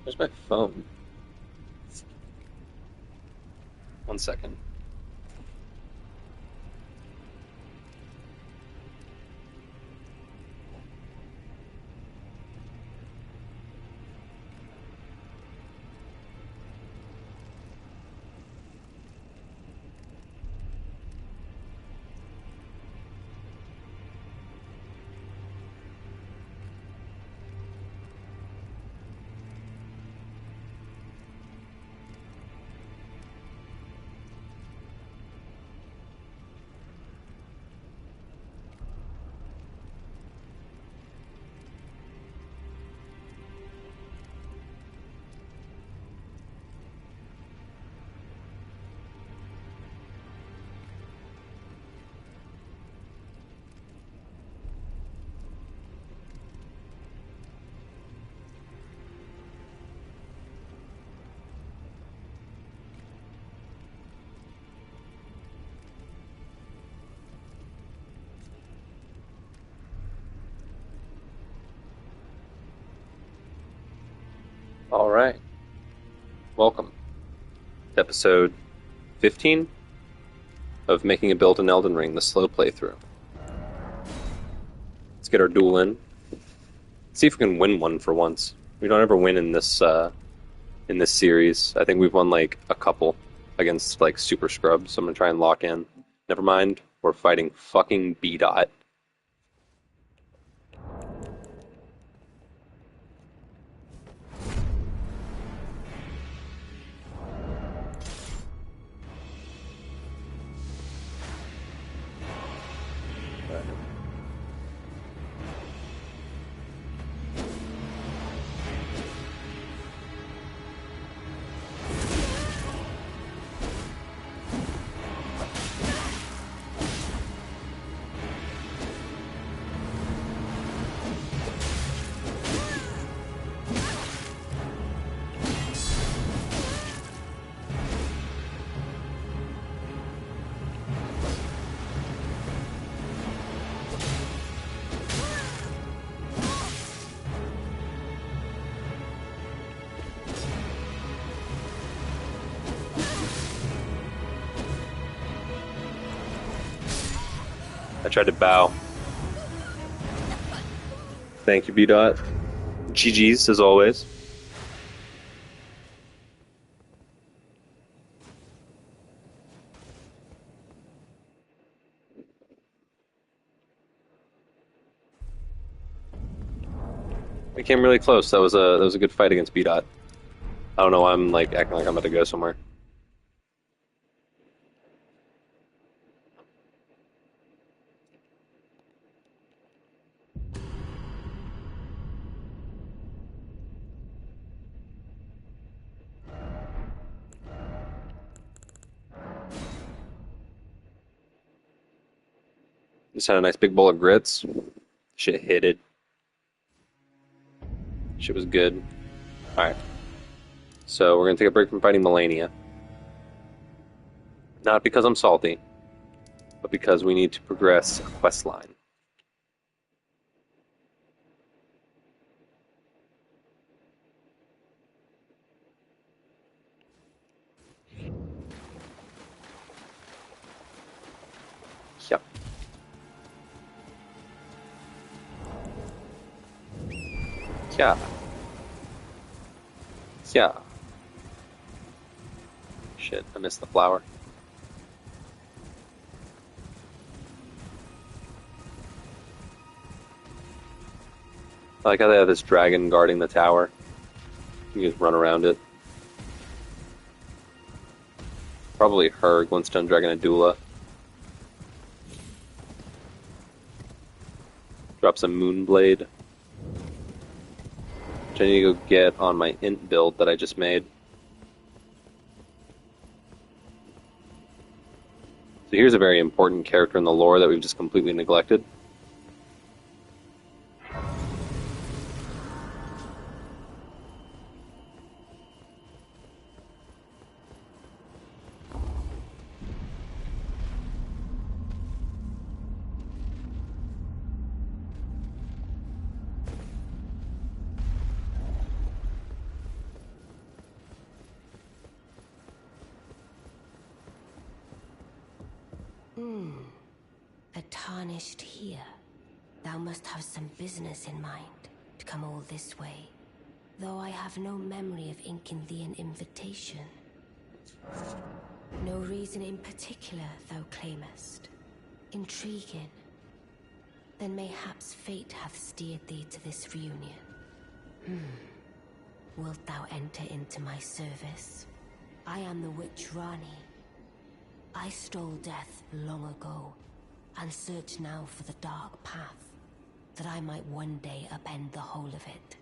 Where's my phone? 1 second. All right. Welcome to episode 15 of Making a Build in Elden Ring, the slow playthrough. Let's get our duel in. See if we can win one for once. We don't ever win in this series. I think we've won like a couple against like super scrubs, so I'm gonna try and lock in. Never mind, we're fighting fucking B dot. I tried to bow. Thank you, B dot. GG's as always. We came really close. That was a good fight against B dot. I don't know why I'm like acting like I'm about to go somewhere. Just had a nice big bowl of grits. Shit hit it. Shit was good. Alright. So we're gonna take a break from fighting Melania. Not because I'm salty, but because we need to progress a quest line. Yep. Yeah. Yeah. Shit, I missed the flower. I like how they have this dragon guarding the tower. You can just run around it. Probably her, Glintstone Dragon and Dula. Drop some Moonblade. Which I need to go get on my int build that I just made. So here's a very important character in the lore that we've just completely neglected. A tarnished here. Thou must have some business in mind to come all this way, though I have no memory of inking thee an invitation. No reason in particular thou claimest. Intriguing. Then mayhaps fate hath steered thee to this reunion. Wilt thou enter into my service? I am the witch Rani. I stole death long ago, and search now for the dark path, that I might one day upend the whole of it,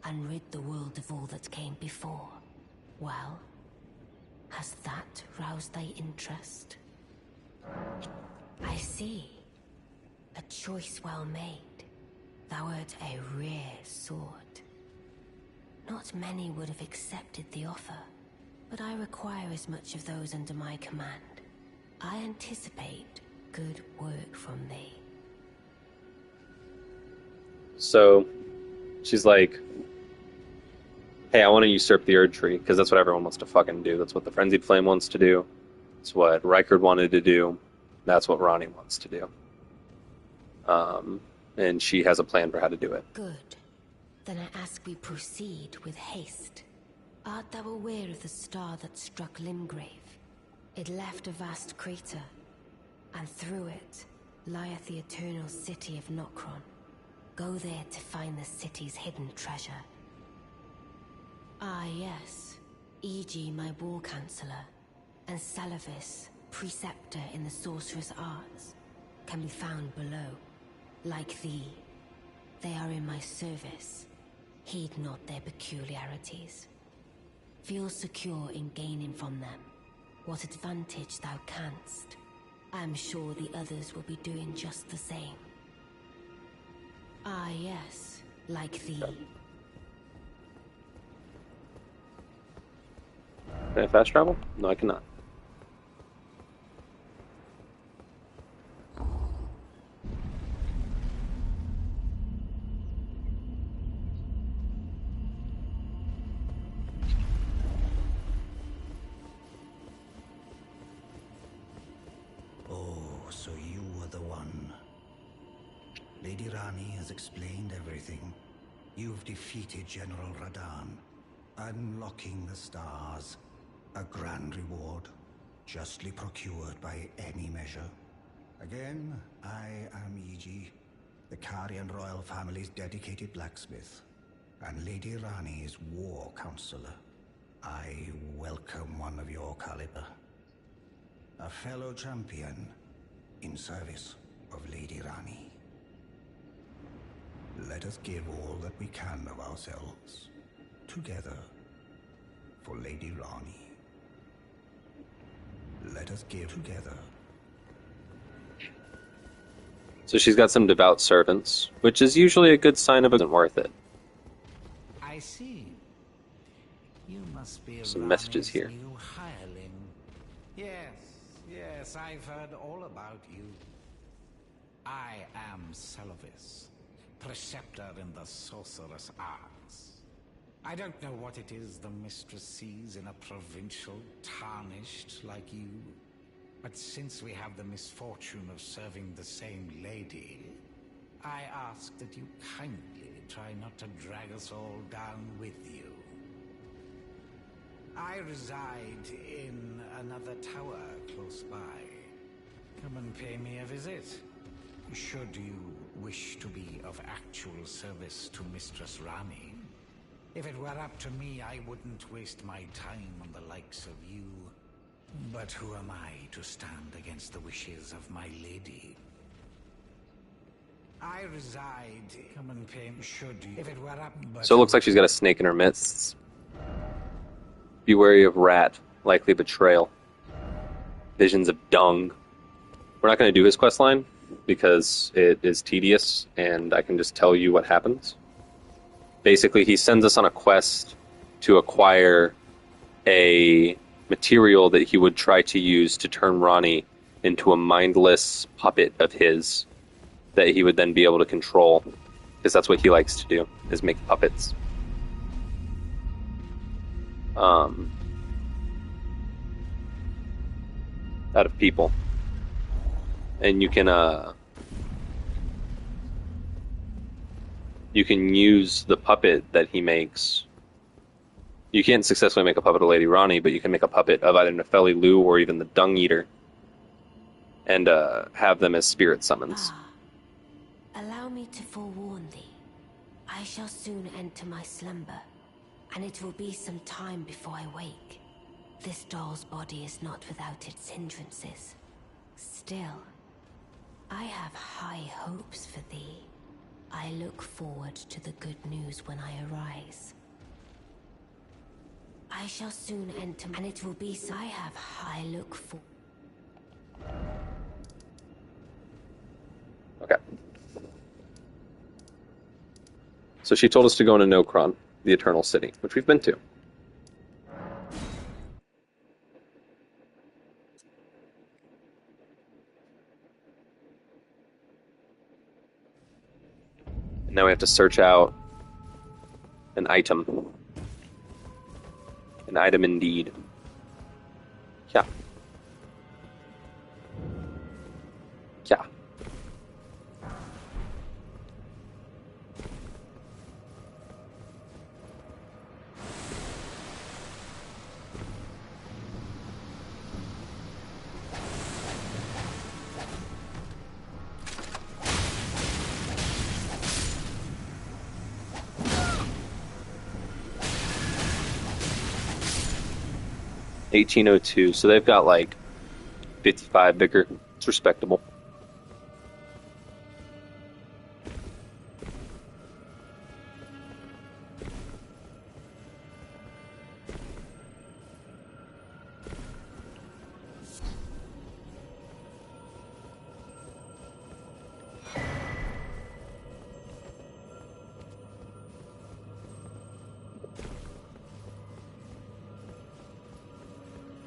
and rid the world of all that came before. Well, has that roused thy interest? I see. A choice well made. Thou art a rare sword. Not many would have accepted the offer, but I require as much of those under my command. I anticipate good work from thee. So, she's like, hey, I want to usurp the Erd Tree, because that's what everyone wants to fucking do. That's what the Frenzied Flame wants to do. It's what Rykard wanted to do. That's what Rani wants to do. And she has a plan for how to do it. Good. Then I ask we proceed with haste. Art thou aware of the star that struck Limgrave? It left a vast crater, and through it lieth the eternal city of Nokron. Go there to find the city's hidden treasure. Ah, yes. E.g. my war counselor, and Salavis, preceptor in the sorcerer's arts, can be found below. Like thee, they are in my service. Heed not their peculiarities. Feel secure in gaining from them what advantage thou canst. I am sure the others will be doing just the same. Ah, yes, like thee. Can I fast travel? No, I cannot. So you were the one. Lady Rani has explained everything. You've defeated General Radan, unlocking the stars. A grand reward, justly procured by any measure. Again, I am E.G., the Karian royal family's dedicated blacksmith, and Lady Rani's war counselor. I welcome one of your caliber. A fellow champion in service of Lady Rani. Let us give all that we can of ourselves, together, for Lady Rani. Let us give together. So she's got some devout servants, which is usually a good sign of it isn't worth it. I see. You must be Some messages Rani's here. new hireling. Yes, I've heard all about you. I am Salavis, preceptor in the sorcerer's arts. I don't know what it is the mistress sees in a provincial tarnished like you, but since we have the misfortune of serving the same lady, I ask that you kindly try not to drag us all down with you. I reside in another tower close by. Come and pay me a visit. Should you wish to be of actual service to Mistress Rani. If it were up to me, I wouldn't waste my time on the likes of you. But who am I to stand against the wishes of my lady? I reside. Come and pay me. Should you? If it were up. So it looks like she's got a snake in her midst. Be wary of rat, likely betrayal. Visions of dung. We're not going to do his quest line because it is tedious and I can just tell you what happens. Basically, he sends us on a quest to acquire a material that he would try to use to turn Rani into a mindless puppet of his that he would then be able to control, because that's what he likes to do, is make puppets. Out of people. and you can use the puppet that he makes. You can't successfully make a puppet of Lady Ronnie, but you can make a puppet of either Nefeli Lu or even the Dung Eater, and have them as spirit summons. Allow me to forewarn thee. I shall soon enter my slumber, and it will be some time before I wake. This doll's body is not without its hindrances. Still, I have high hopes for thee. I look forward to the good news when I arise. I shall soon enter, and it will be so. I have high look for. Okay. So she told us to go into Nokron, the Eternal City, which we've been to. And now we have to search out an item. An item indeed. Yeah. Yeah. $18.02, so they've got like 55 bigger. It's respectable.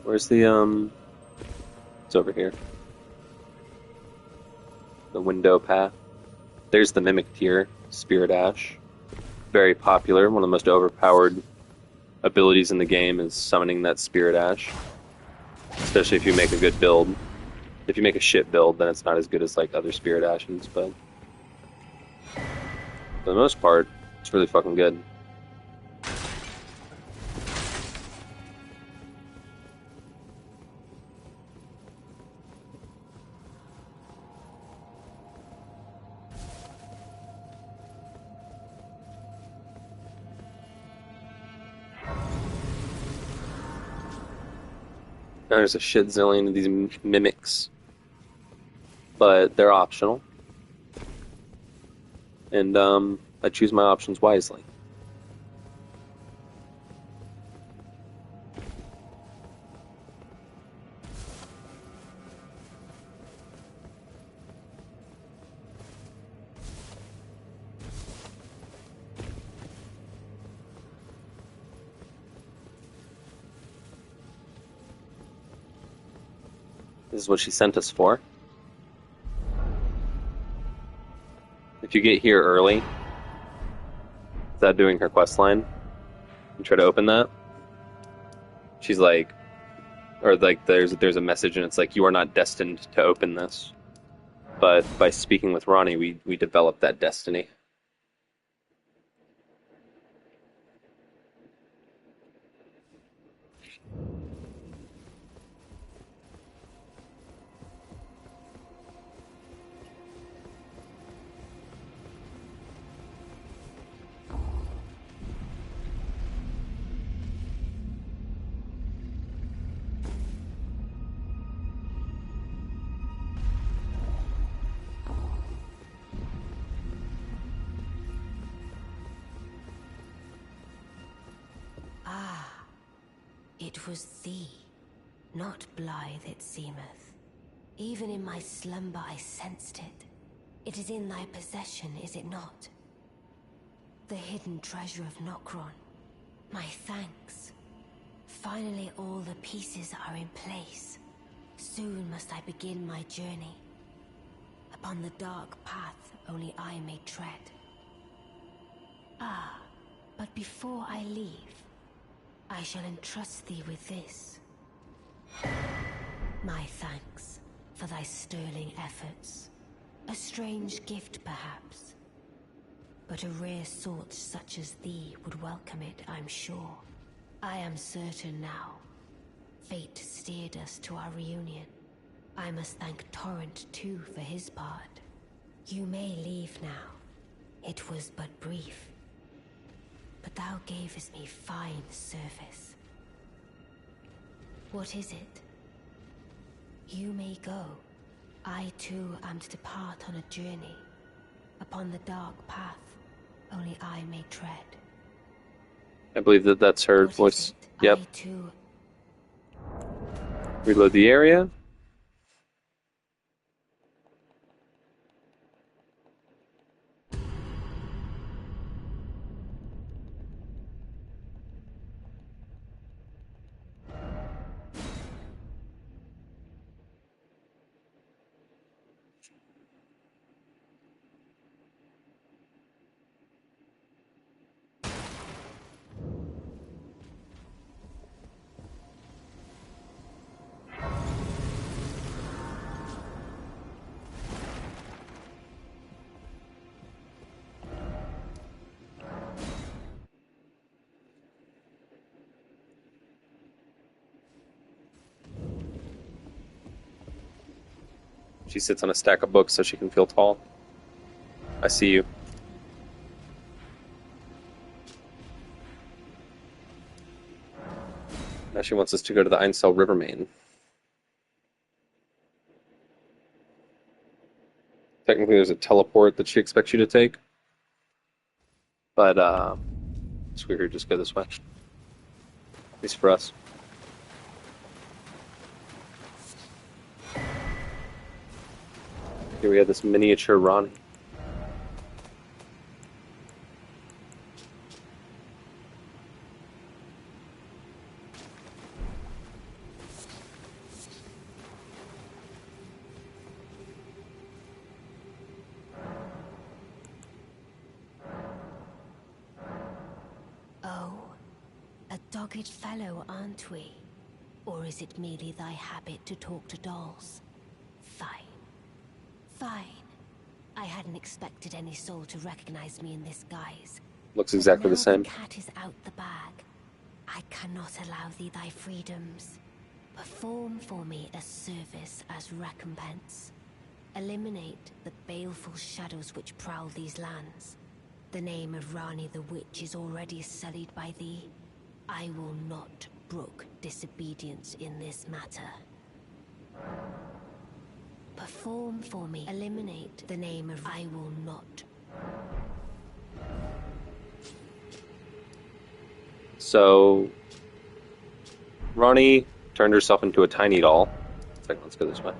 Where's the It's over here. The window path. There's the Mimic Tier, Spirit Ash. Very popular, one of the most overpowered abilities in the game is summoning that Spirit Ash. Especially if you make a good build. If you make a shit build, then it's not as good as like other Spirit Ashes, but for the most part, it's really fucking good. Now there's a shit zillion of these mimics, but they're optional, and I choose my options wisely. This is what she sent us for. If you get here early, without doing her quest line, and try to open that, she's like, or like there's a message and it's like, you are not destined to open this. But by speaking with Ronnie, we developed that destiny. It was thee, not blithe it seemeth. Even in my slumber I sensed it. It is in thy possession, is it not? The hidden treasure of Nokron. My thanks. Finally all the pieces are in place. Soon must I begin my journey. Upon the dark path only I may tread. But before I leave, I shall entrust thee with this. My thanks for thy sterling efforts. A strange gift, perhaps. But a rare sort such as thee would welcome it, I'm sure. I am certain now. Fate steered us to our reunion. I must thank Torrent, too, for his part. You may leave now. It was but brief. But thou gavest me fine service. What is it? You may go. I, too, am to depart on a journey. Upon the dark path, only I may tread. I believe that that's her What voice. is it? Yep. I, too... Reload the area. She sits on a stack of books so she can feel tall. I see you. Now she wants us to go to the Einsel River main. Technically, there's a teleport that she expects you to take. But, it's weird, just go this way. At least for us. Here we have this miniature Ronnie. Oh, a dogged fellow, aren't we? Or is it merely thy habit to talk to dolls? Fine. Fine. I hadn't expected any soul to recognize me in this guise. Looks exactly the Now same. the cat is out the bag. I cannot allow thee thy freedoms. Perform for me a service as recompense. Eliminate the baleful shadows which prowl these lands. The name of Rani the Witch is already sullied by thee. I will not brook disobedience in this matter. Perform for me. Eliminate the name of... I will not. So, Ronnie turned herself into a tiny doll. Let's go this way.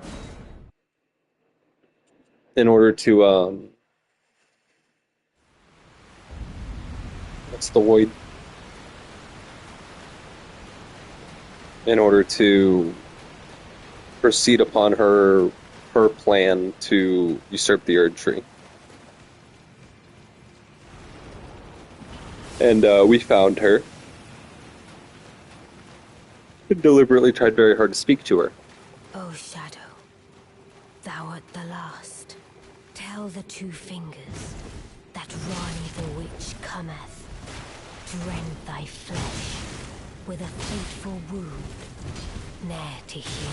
In order to, what's the word? In order to proceed upon her plan to usurp the Erd Tree. And we found her. And deliberately tried very hard to speak to her. O Shadow, thou art the last. Tell the two fingers that Rani the Witch cometh to rend thy flesh with a fateful wound, ne'er to heal.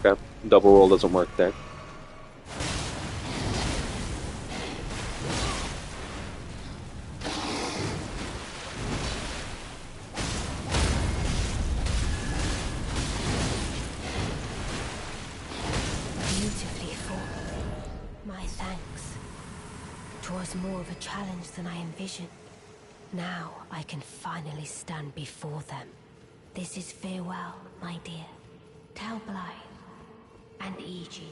Okay, double roll doesn't work there. Beautifully fought. My thanks. 'Twas more of a challenge than I envisioned. Now I can finally stand before them. This is farewell, my dear. Tell Blythe and Iji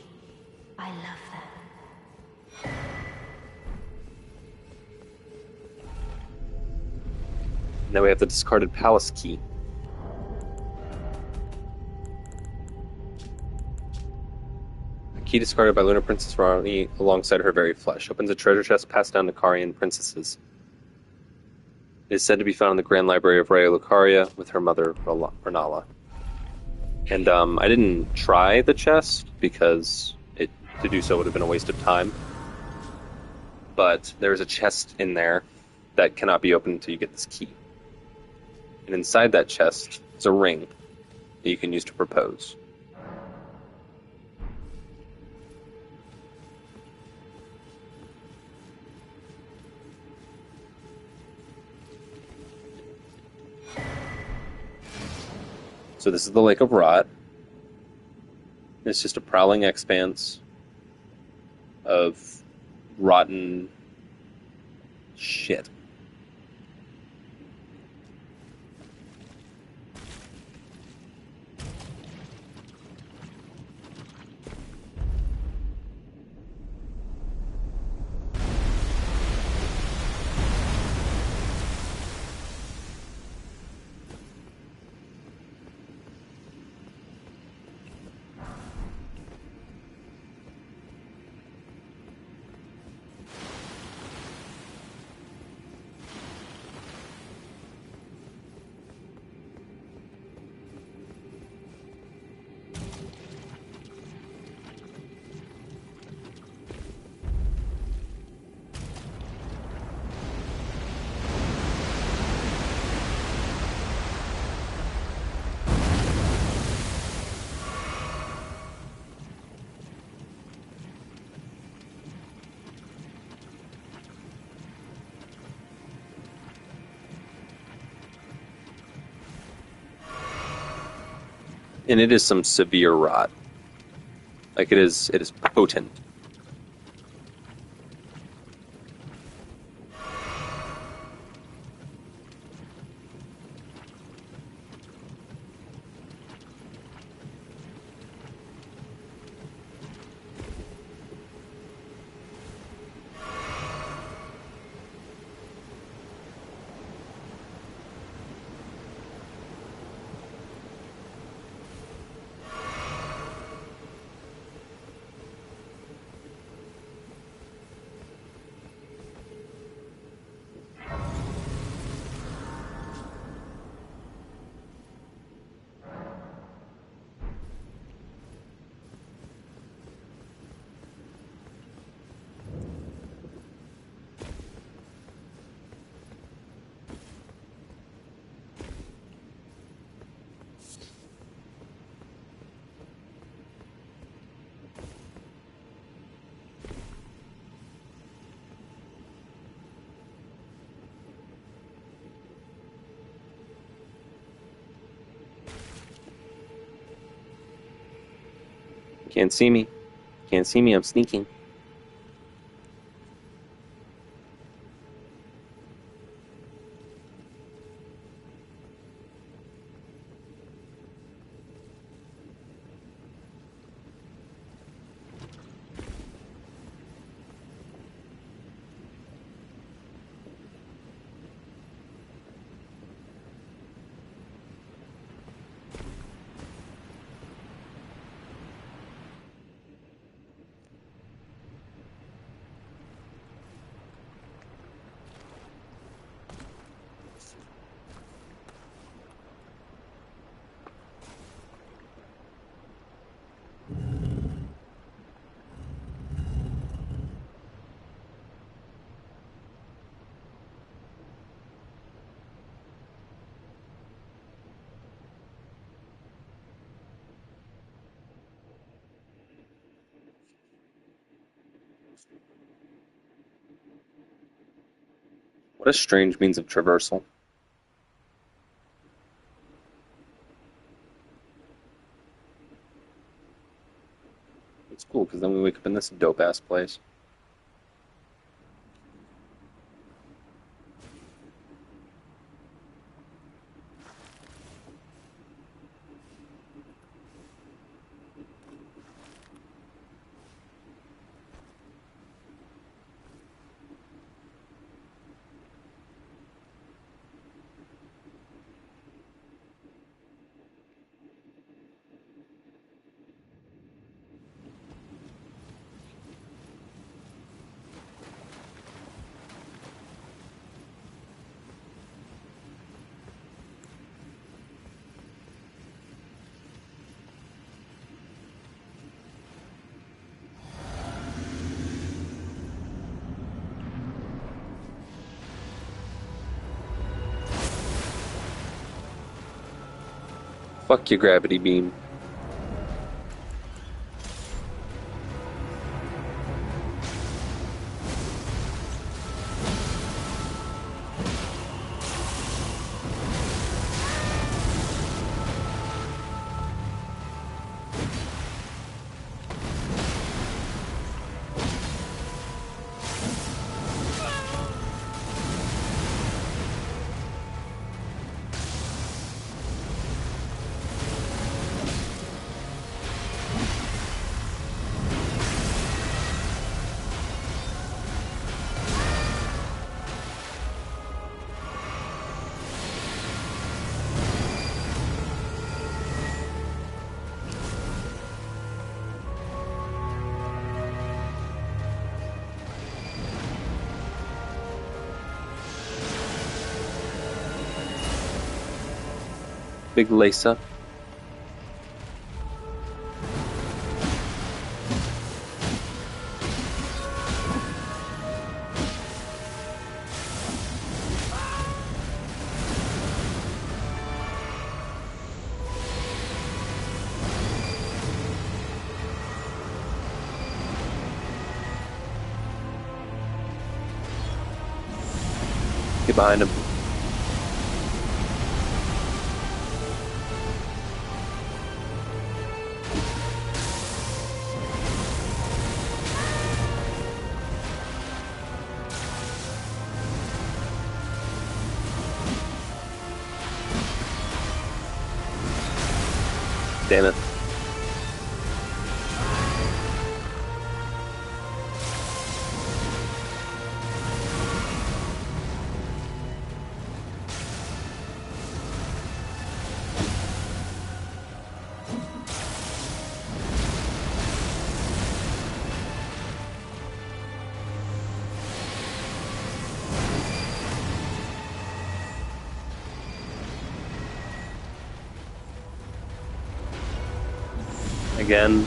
I love them. Now we have the discarded palace key. Key discarded by Lunar Princess Rani alongside her very flesh. Opens a treasure chest passed down to Karian princesses. It is said to be found in the Grand Library of Raya Lucaria with her mother, Renala. And I didn't try the chest because to do so would have been a waste of time. But there's a chest in there that cannot be opened until you get this key. And inside that chest is a ring that you can use to propose. So this is the Lake of Rot. It's just a prowling expanse of rotten shit. And it is some severe rot. Like it is potent. Can't see me. Can't see me, I'm sneaking. What a strange means of traversal. It's cool because then we wake up in this dope ass place. Fuck your gravity beam. Big Lisa. Get behind him. Damn it. Again.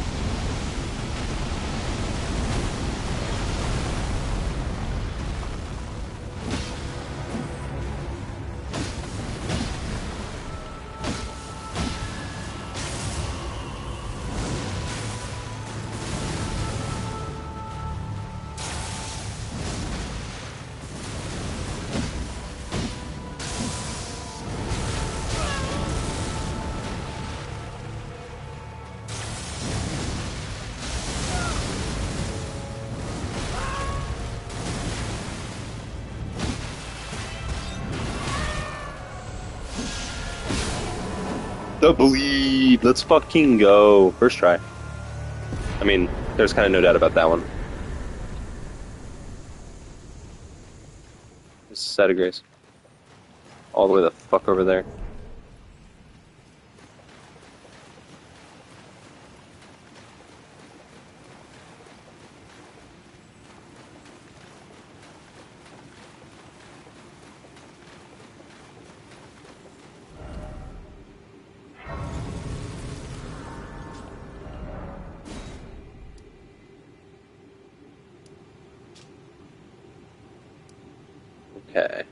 The bleed. Let's fucking go. First try. I mean, there's kind of no doubt about that one. This is Side of Grace. All the way the fuck over there. Okay.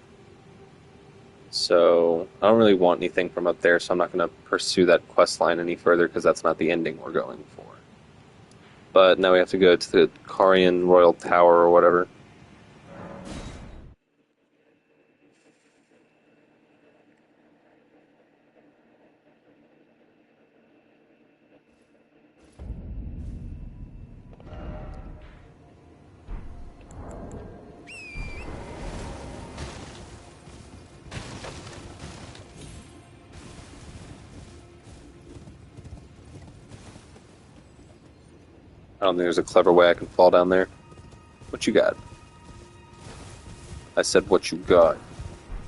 So, I don't really want anything from up there, so I'm not going to pursue that quest line any further because that's not the ending we're going for. But now we have to go to the Karian Royal Tower or whatever. I don't think there's a clever way I can fall down there. What you got? I said what you got.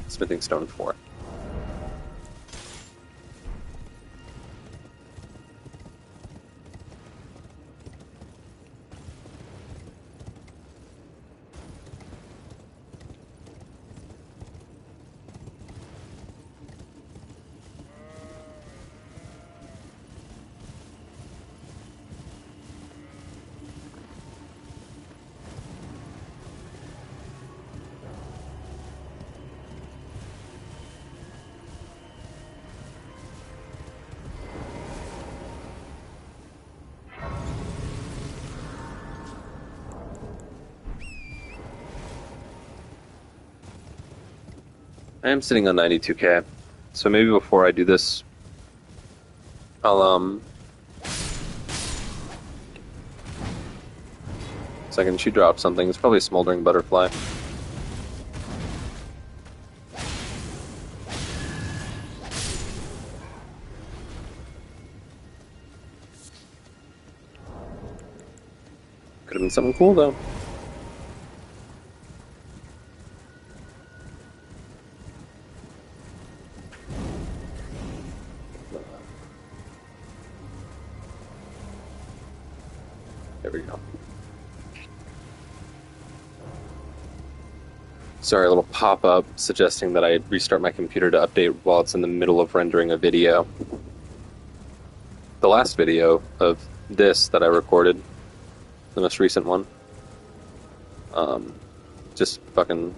Smithing stone 4. I am sitting on 92K, so maybe before I do this, I'll second she dropped something. It's probably a smoldering butterfly. Could have been something cool though. There we go. Sorry, a little pop-up suggesting that I restart my computer to update while it's in the middle of rendering a video. The last video of this that I recorded, the most recent one, just fucking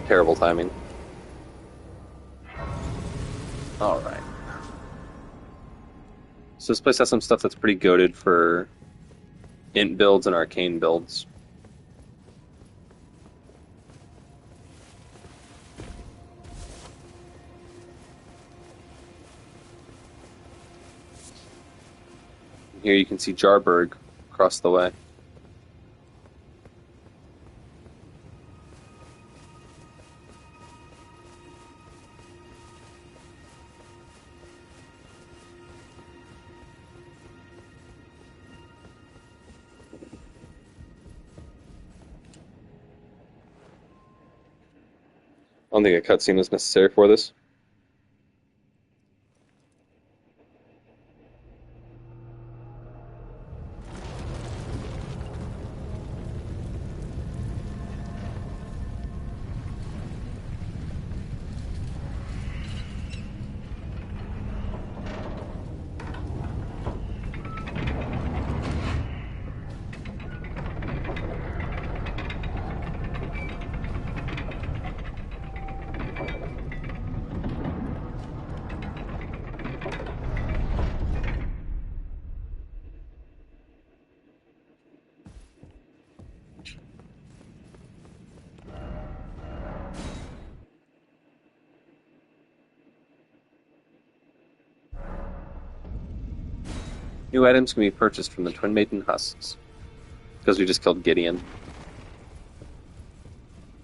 terrible timing. Alright. So this place has some stuff that's pretty goated for int builds and arcane builds. Here you can see Jarberg across the way. I don't think a cutscene is necessary for this. New items can be purchased from the Twin Maiden husks. Because we just killed Gideon.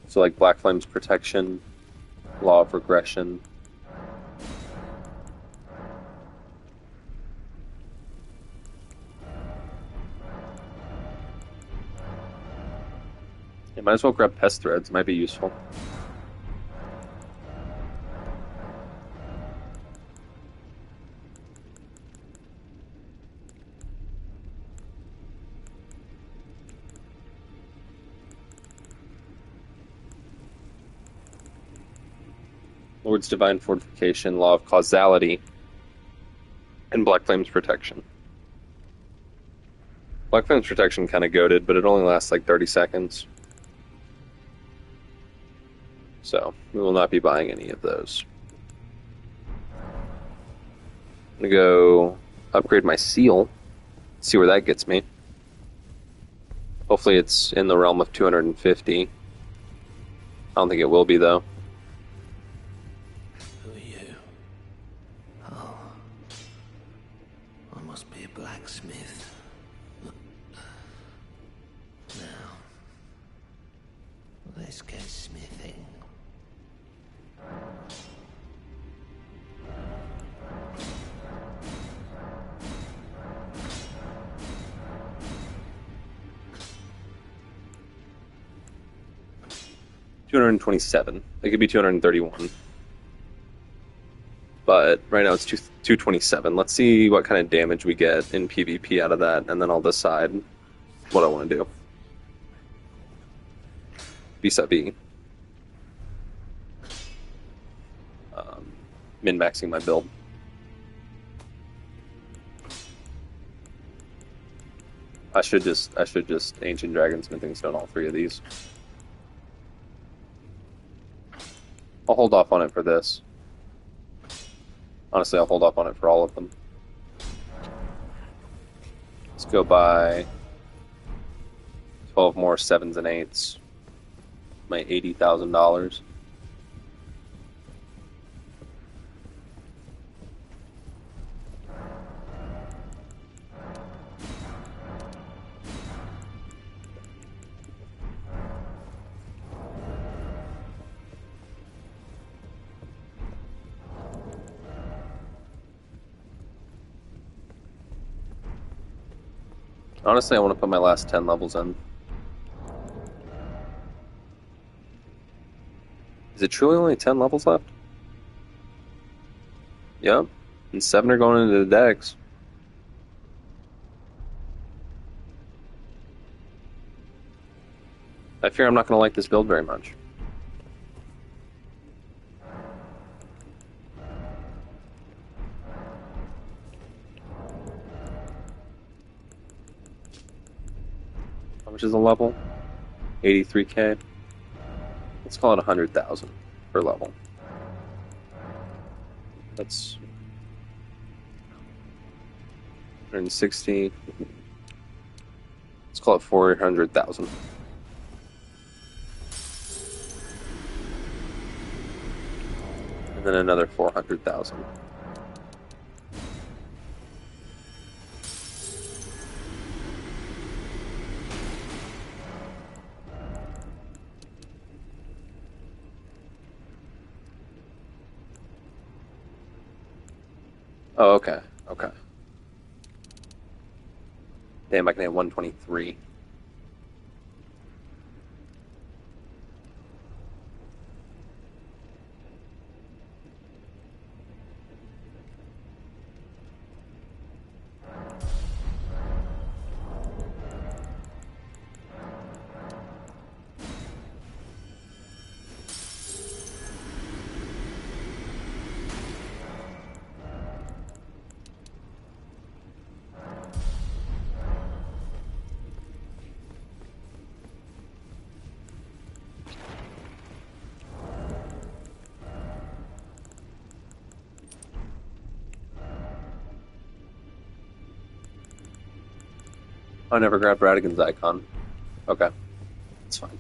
So like Black Flame's protection, Law of Regression. You might as well grab Pest Threads, might be useful. Lord's Divine Fortification, Law of Causality, and Black Flame's Protection. Black Flame's Protection kind of goated, but it only lasts like 30 seconds. So, we will not be buying any of those. I'm going to go upgrade my seal, see where that gets me. Hopefully it's in the realm of 250. I don't think it will be, though. Who are you? Oh, I must be a blacksmith. Now, let's get smithing. $227. It could be 231. But right now it's 227. Let's see what kind of damage we get in PvP out of that, and then I'll decide what I want to do. Vis-a-vis. Min-maxing my build. I should just Ancient Dragon Smithing Stone all three of these. I'll hold off on it for this. Honestly, I'll hold off on it for all of them. Let's go buy 12 more 7s and 8s. My $80,000. Honestly, I want to put my last 10 levels in. Is it truly only 10 levels left? Yep. And 7 are going into the decks. I fear I'm not going to like this build very much. How much is a level? 83k. Let's call it 100,000 per level. That's 160. Let's call it 400,000. And then another 400,000. Oh, okay. Okay. Damn, I can hit 123. I never grabbed Radigan's icon. Okay, it's fine.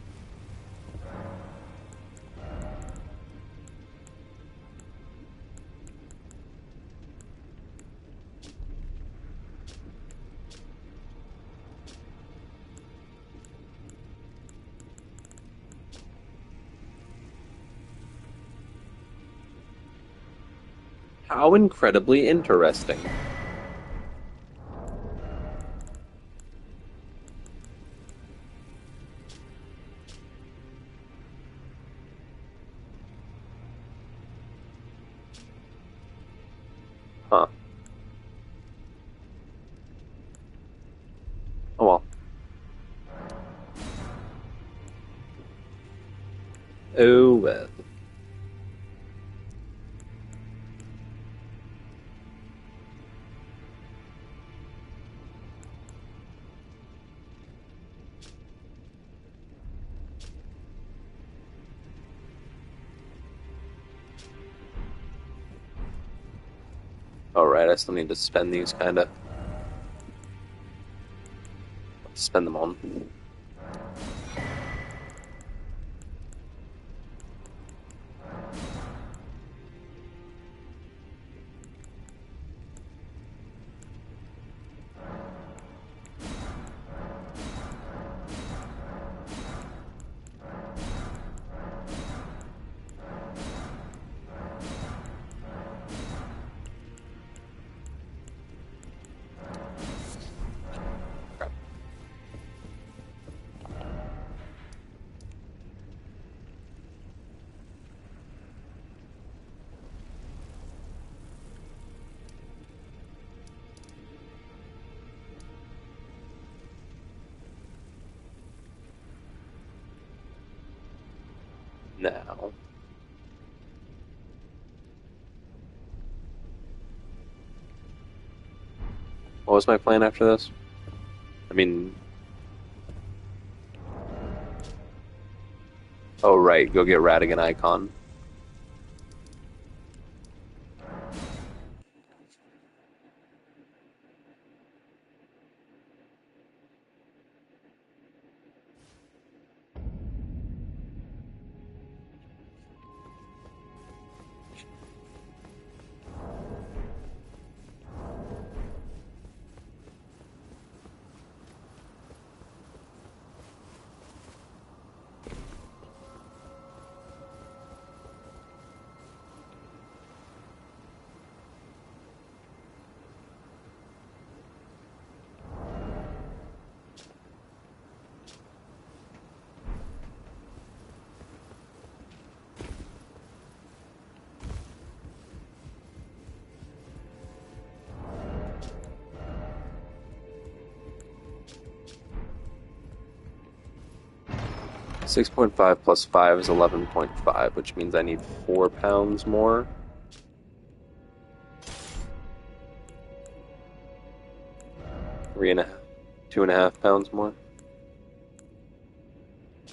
How incredibly interesting. Huh. Oh well. Oh well. Alright, I still need to spend these, kinda. Spend them on. Now. What was my plan after this? I mean... Oh, right, go get Radigan icon. 6.5 plus 5 is 11.5, which means I need 4 pounds more. 3.5, 2.5 pounds more.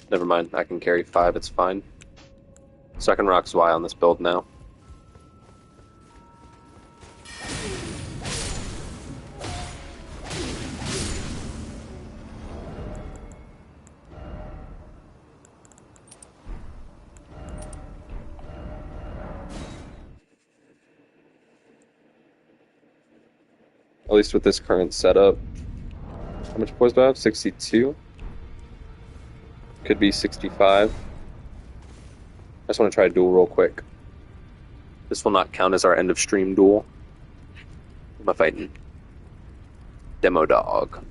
Never mind, I can carry 5, it's fine. Second rock's Y on this build now. At least with this current setup. How much poise do I have? 62? Could be 65. I just want to try a duel real quick. This will not count as our end of stream duel. Who am I fighting? Demo Dog.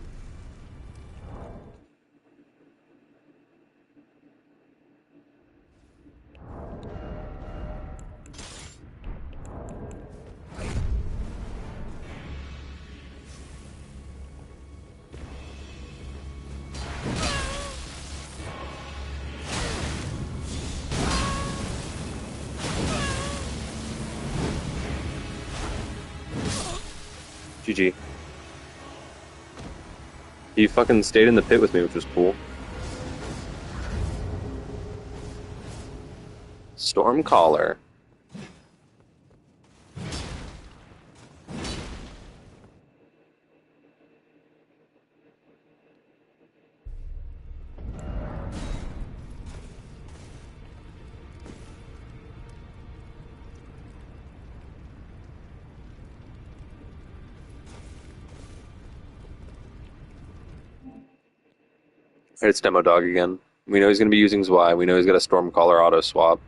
GG. He fucking stayed in the pit with me, which was cool. Stormcaller. It's Demo Dog again. We know he's going to be using Zwei. We know he's got a Stormcaller auto swap.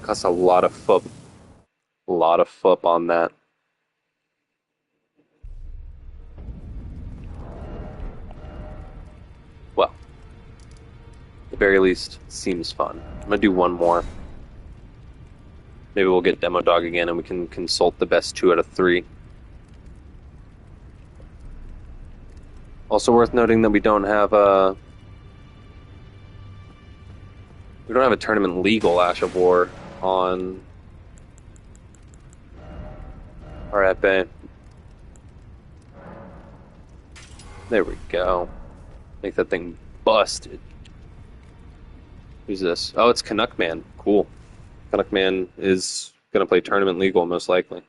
Costs a lot of foot. A lot of foot on that. Well, at the very least, seems fun. I'm gonna do one more. Maybe we'll get Demo Dog again and we can consult the best 2 out of 3. Also worth noting that we don't have a tournament legal Ash of War on our epee. There we go. Make that thing busted. Who's this? Oh, it's Canuck Man. Cool. Canuck Man is gonna play tournament legal most likely.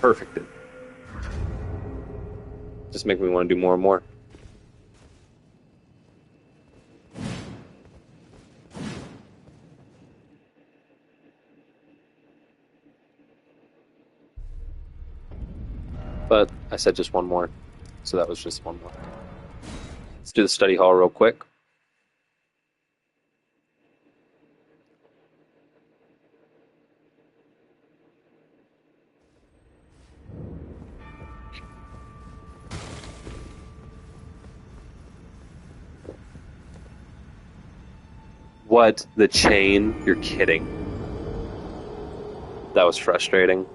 Perfect. Just make me want to do more and more. But I said just one more, so that was just one more. Let's do the study hall real quick. What? The chain? You're kidding. That was frustrating.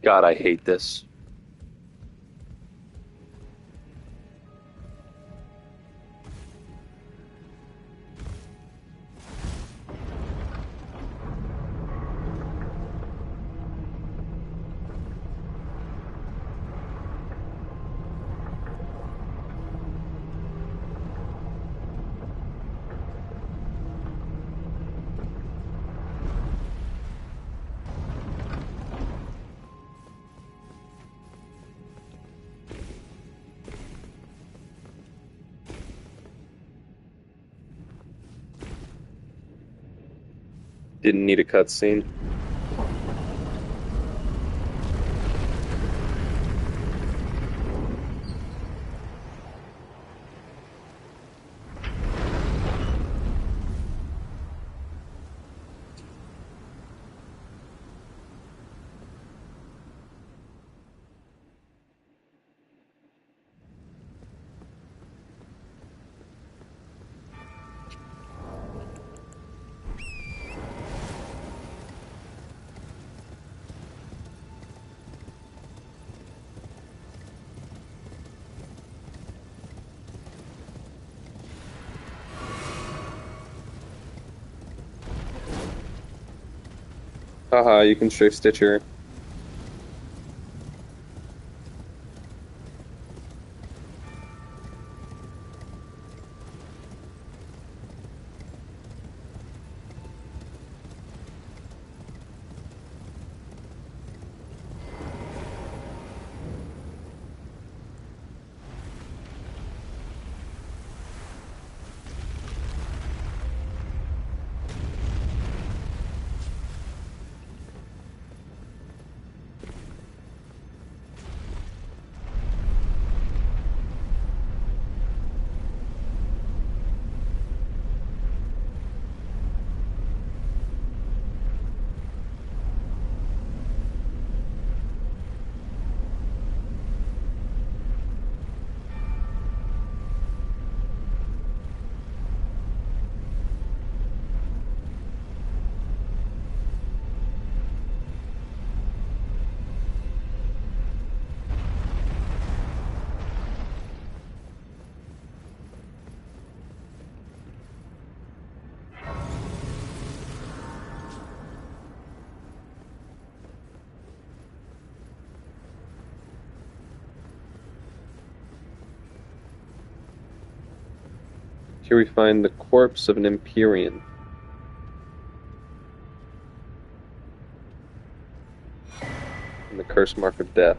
God, I hate this. Didn't need a cutscene. Haha, you can strafe Stitcher. Here we find the corpse of an Empyrean. And the curse mark of death.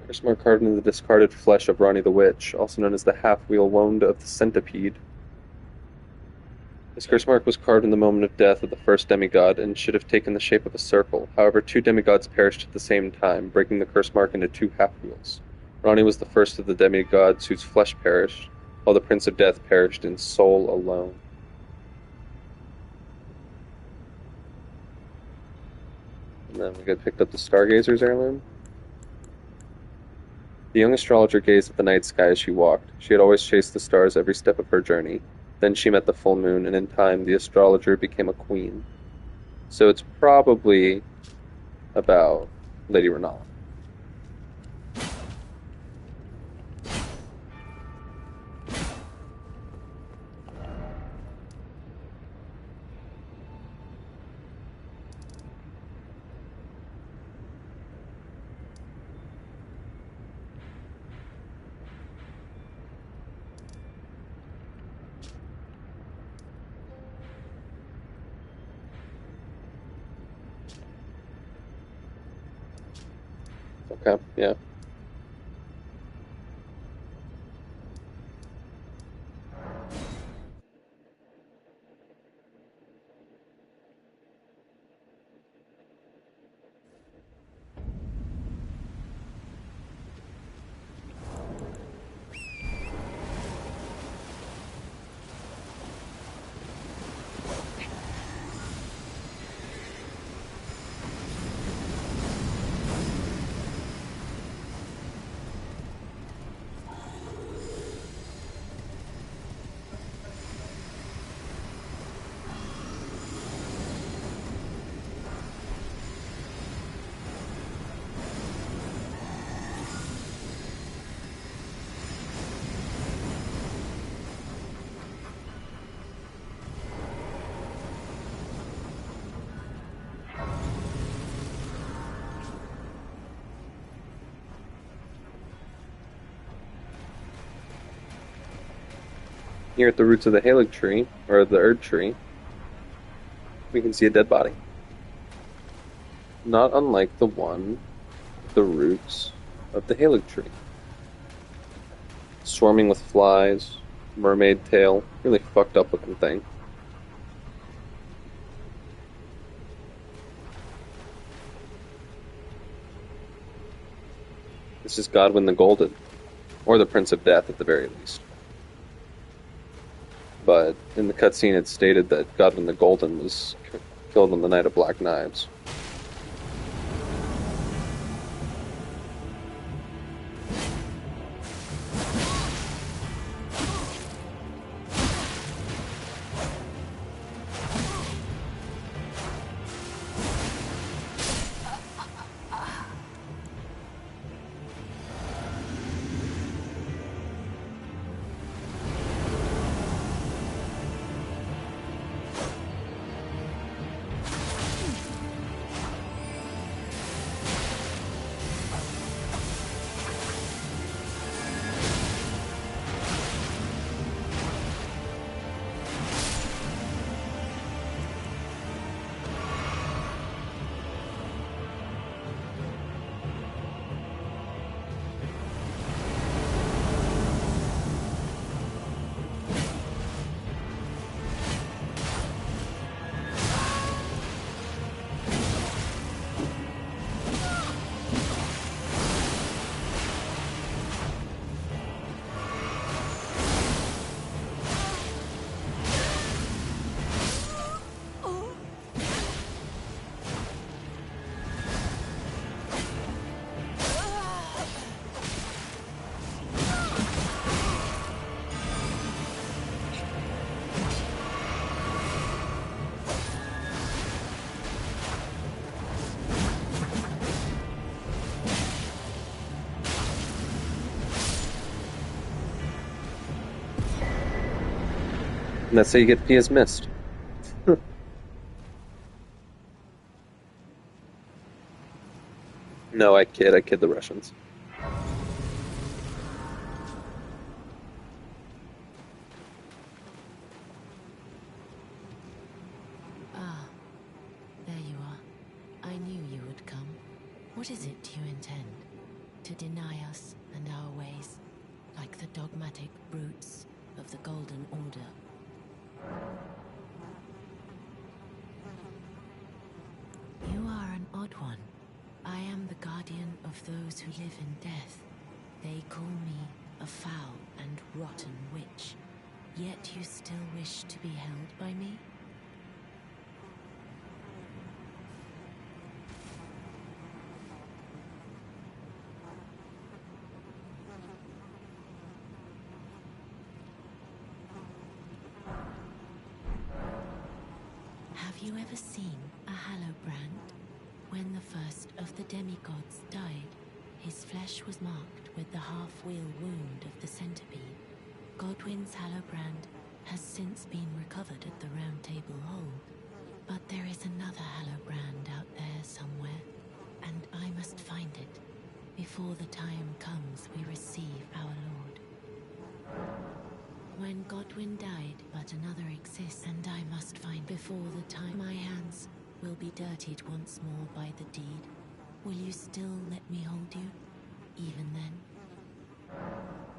Curse mark carved into the discarded flesh of Ronnie the Witch, also known as the half-wheel wound of the centipede. This curse mark was carved in the moment of death of the first demigod and should have taken the shape of a circle. However, two demigods perished at the same time, breaking the curse mark into two half-wheels. Ronnie was the first of the demigods whose flesh perished, while the Prince of Death perished in soul alone. And then we picked up the Stargazer's heirloom. The young astrologer gazed at the night sky as she walked. She had always chased the stars every step of her journey. Then she met the full moon, and in time the astrologer became a queen. So it's probably about Lady Renala. Okay, yeah. Here at the roots of the Halig tree, or the Erd tree, we can see a dead body. Not unlike the one at the roots of the Halig tree. Swarming with flies, mermaid tail, really fucked up looking thing. This is Godwyn the Golden, or the Prince of Death at the very least. But in the cutscene it stated that Godwyn the Golden was killed on the Night of Black Knives. And that's how you get Pia's Mist. No, I kid the Russians. Ah, there you are. I knew you would come. What is it you intend? To deny us and our ways, like the dogmatic brutes of the Golden Order? You are an odd one. I am the guardian of those who live in death. They call me a foul and rotten witch. Yet you still wish to be held by me? Have you ever seen a Hallowbrand? When the first of the demigods died, his flesh was marked with the half-wheel wound of the centipede. Godwyn's Hallowbrand has since been recovered at the Round Table Hold, but there is another Hallowbrand out there somewhere, and I must find it before the time comes we receive our Lord. When Godwyn died, but another exists, and I must find before the time my hands will be dirtied once more by the deed. Will you still let me hold you, even then?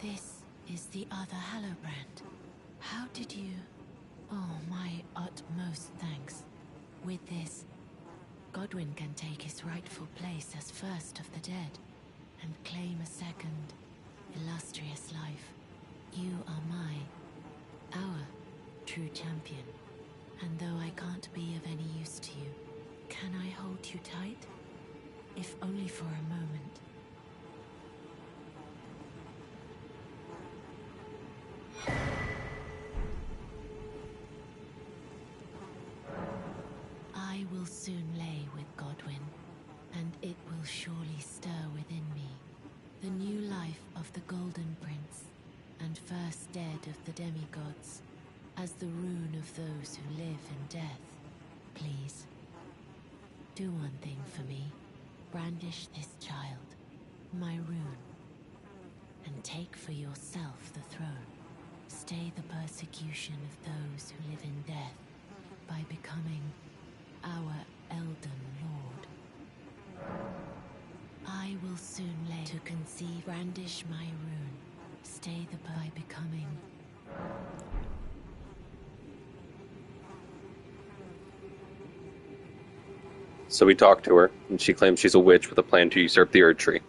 This is the other Hallowbrand. How did you... Oh, my utmost thanks. With this, Godwyn can take his rightful place as first of the dead, and claim a second, illustrious life. You are our true champion. And though I can't be of any use to you, can I hold you tight? If only for a moment. I will soon lay with Godwyn, and it will surely stir within me the new life of the Golden Prince, and first dead of the demigods, as the rune of those who live in death. Please, do one thing for me. Brandish this child, my rune, and take for yourself the throne. Stay the persecution of those who live in death by becoming our Elden Lord. I will soon lay to conceive, brandish my rune. Stay the by becoming. So we talked to her, and she claims she's a witch with a plan to usurp the Erd Tree.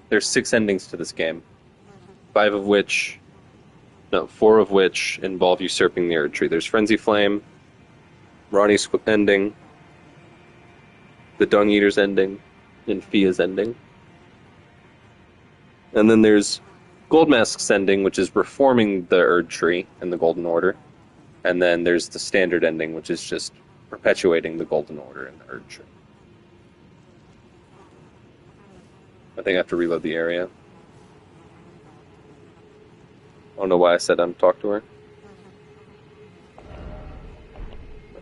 There's 6 endings to this game, 4 of which involve usurping the Erd Tree. There's Frenzy Flame, Ronnie's ending, the Dung Eater's ending, and Fia's ending. And then there's Goldmask's ending, which is reforming the Erd Tree and the Golden Order. And then there's the standard ending, which is just perpetuating the Golden Order and the Erd Tree. I think I have to reload the area. I don't know why I said talk to her.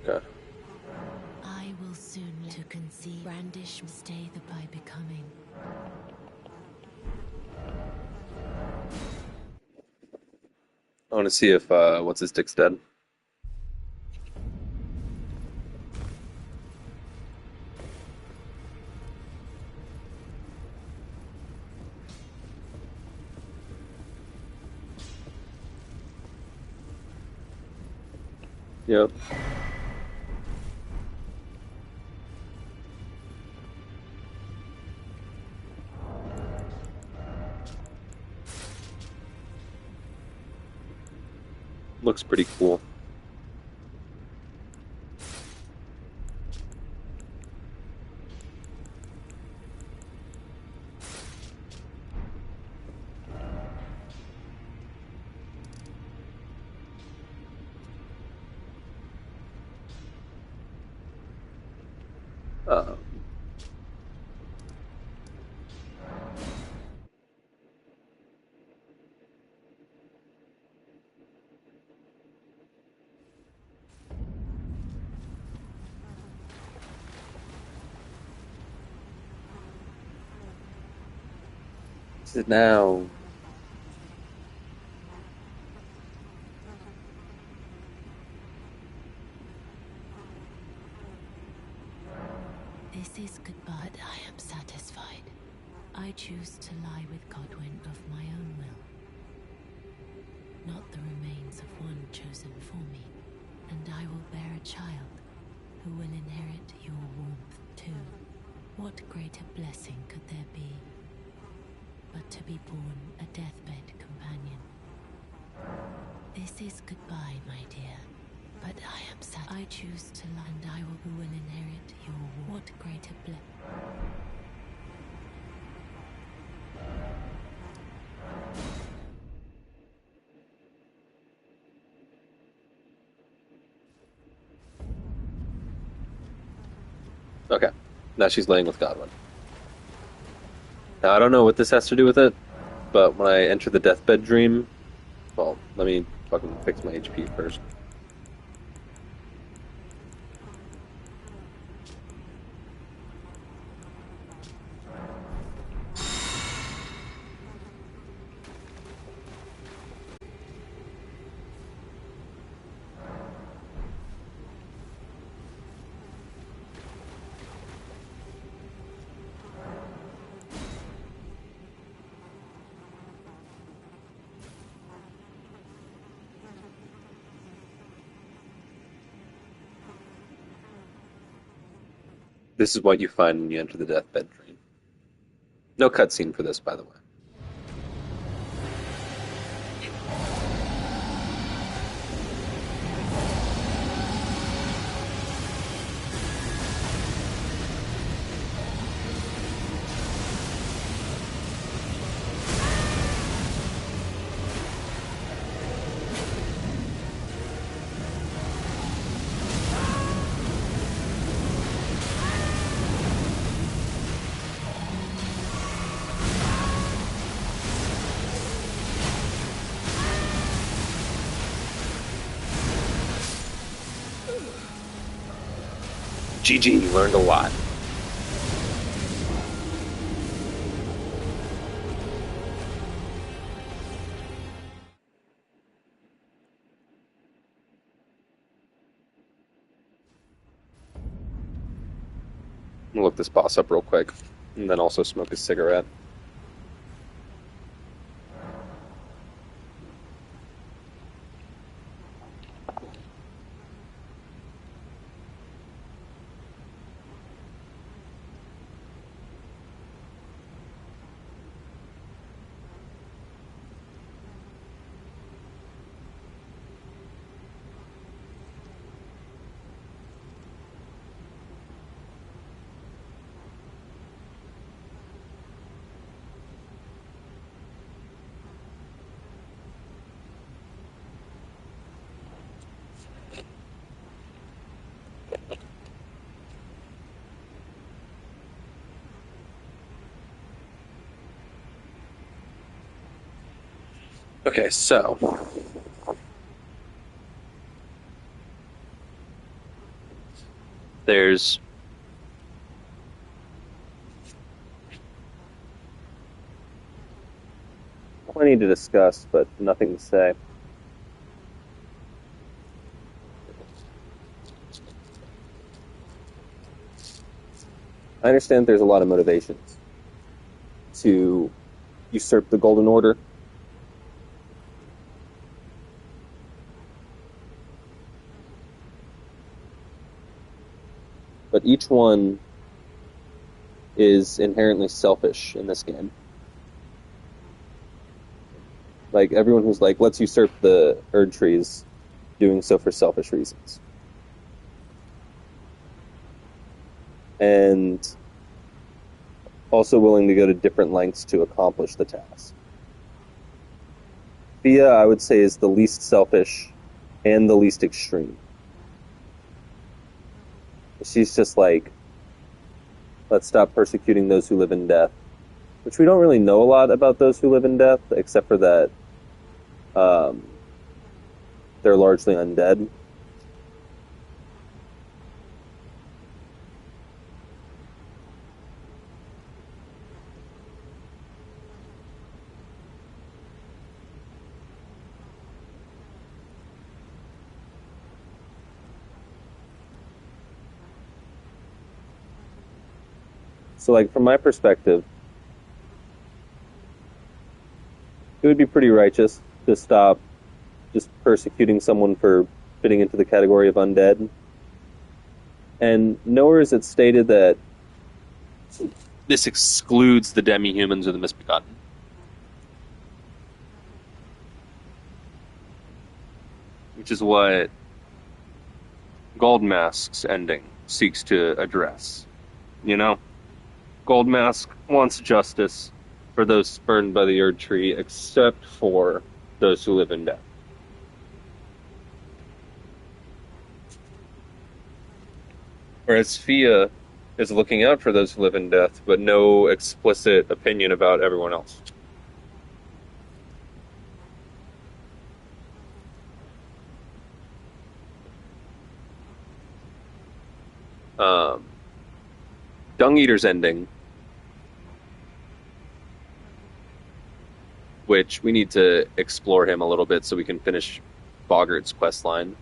Okay. I will soon to conceive, brandish, stay the by becoming. I want to see if what's his dick's dead. Yep. Looks pretty cool. Um, Sit down. This is goodbye, but I am satisfied. I choose to lie with Godwyn of my own will, not the remains of one chosen for me, and I will bear a child who will inherit your warmth too. What greater blessing could there be but to be born a deathbed companion? This is goodbye, my dear, but I am sad. I choose to lie, and I will inherit your warmth. What greater blessing? Okay. Now she's laying with Godwyn. Now I don't know what this has to do with it, but when I enter the deathbed dream, well, let me fucking fix my HP first. This is what you find when you enter the deathbed dream. No cutscene for this, by the way. GG, learned a lot. I'm gonna look this boss up real quick, and then also smoke a cigarette. Okay, so there's plenty to discuss, but nothing to say. I understand there's a lot of motivations to usurp the Golden Order. But each one is inherently selfish in this game. Like, everyone who's like, let's usurp the Erd Trees, doing so for selfish reasons. And also willing to go to different lengths to accomplish the task. Fia, I would say, is the least selfish and the least extreme. She's just like, let's stop persecuting those who live in death. Which we don't really know a lot about those who live in death, except for that they're largely undead. So, like, from my perspective, it would be pretty righteous to stop just persecuting someone for fitting into the category of undead. And nowhere is it stated that this excludes the demi-humans or the misbegotten. Which is what Gold Mask's ending seeks to address. You know? Gold Mask wants justice for those spurned by the Erd Tree, except for those who live in death. Whereas Fia is looking out for those who live in death, but no explicit opinion about everyone else. Dung Eater's ending, which we need to explore him a little bit so we can finish Boggart's questline.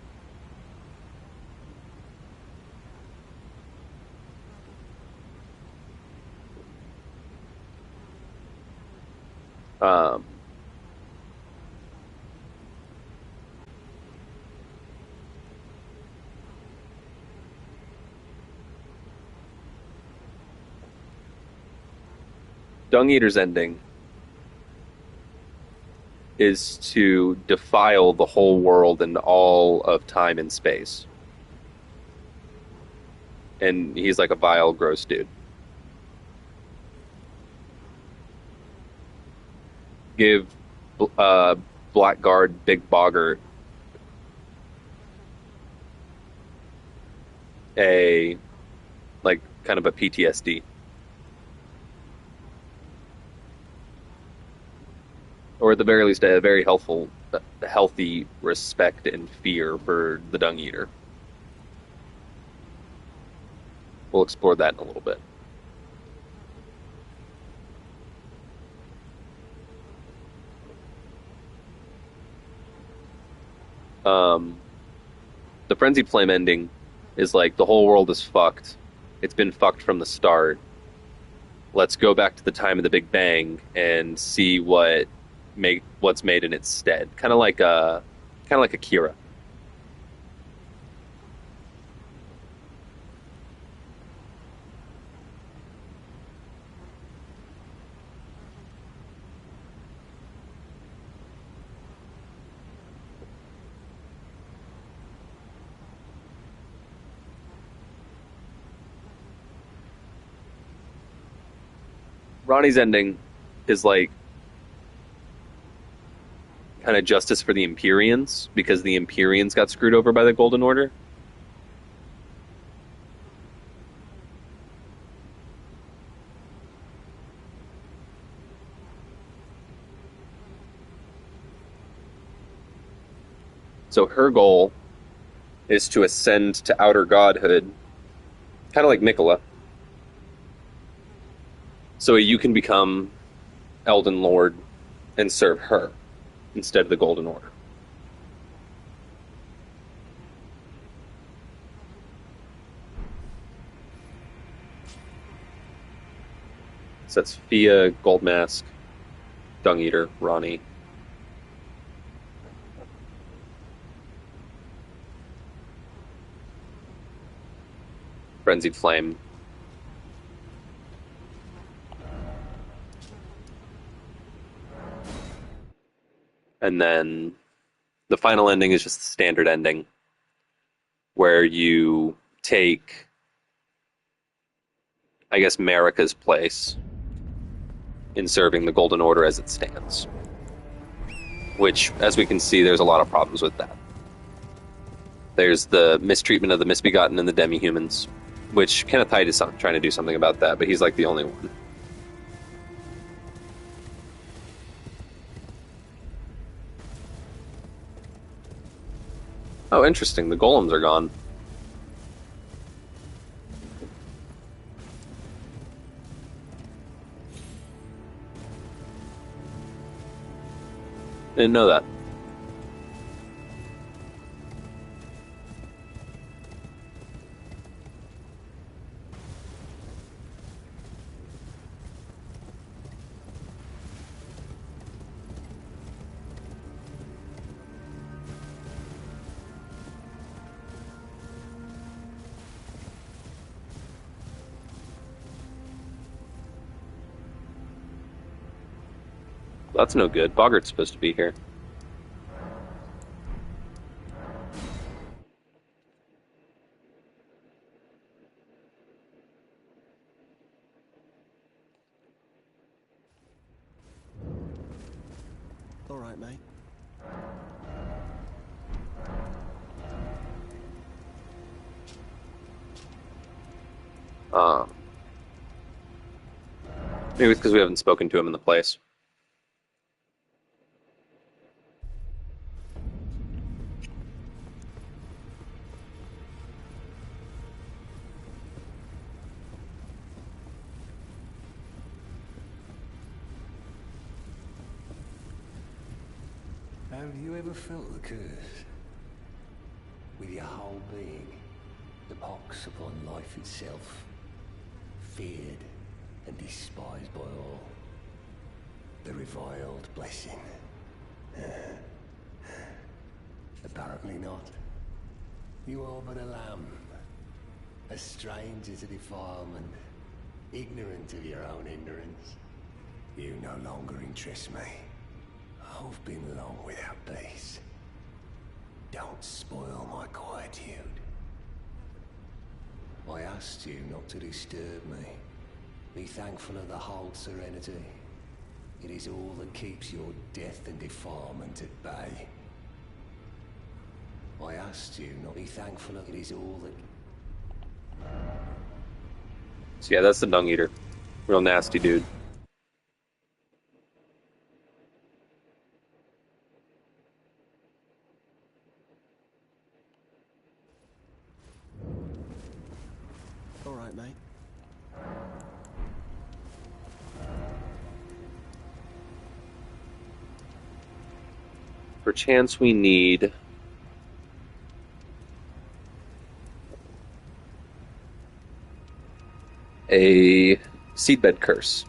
Dung Eater's ending is to defile the whole world and all of time and space. And he's like a vile, gross dude. Give Blackguard Big Boggart a, like, kind of a PTSD. Or at the very least, a very healthy respect and fear for the Dung Eater. We'll explore that in a little bit. Um, the Frenzied Flame ending is like the whole world is fucked. It's been fucked from the start. Let's go back to the time of the Big Bang and see what's made in its stead. Kind of like Akira. Ronnie's ending is like kind of justice for the Empyreans because the Empyreans got screwed over by the Golden Order. So her goal is to ascend to outer godhood, kind of like Nicola. So you can become Elden Lord and serve her instead of the Golden Order. So that's Fia, Gold Mask, Dung Eater, Ronnie. Frenzied Flame. And then the final ending is just the standard ending where you take, I guess, Marika's place in serving the Golden Order as it stands. Which, as we can see, there's a lot of problems with that. There's the mistreatment of the misbegotten and the demi-humans, which Kenneth Haidt is trying to do something about that, but he's like the only one. Oh, interesting. The golems are gone. Didn't know that. That's no good. Boggart's supposed to be here. All right, mate. Um, Maybe it's because we haven't spoken to him in the place. Have you ever felt the curse? With your whole being, the pox upon life itself, feared and despised by all. The reviled blessing. Apparently not. You are but a lamb, a stranger to defilement, ignorant of your own ignorance. You no longer interest me. I've been long without peace. Don't spoil my quietude. I asked you not to disturb me. Be thankful of the hold serenity. It is all that keeps your death and defilement at bay. I asked you not to be thankful of it is all that... So yeah, that's the Dung Eater. Real nasty dude. All right, mate. Perchance we need a seedbed curse.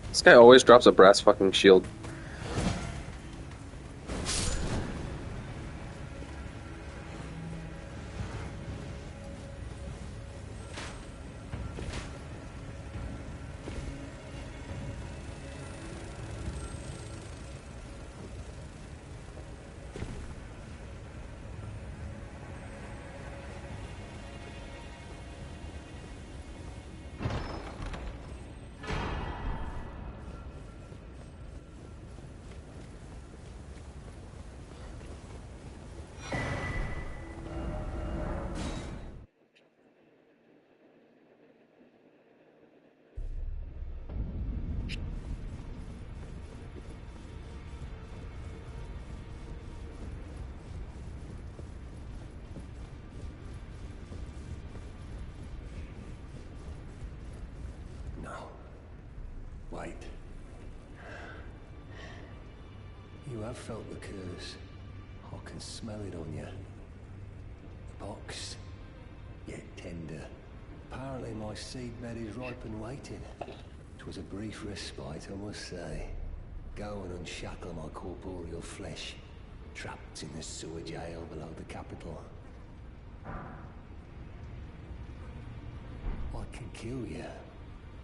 This guy always drops a brass fucking shield. Wait. You have felt the curse. I can smell it on you. Boxed, yet tender. Apparently my seedbed is ripe and waiting. 'Twas a brief respite, I must say. Go and unshackle my corporeal flesh, trapped in the sewer jail below the capital. I can kill you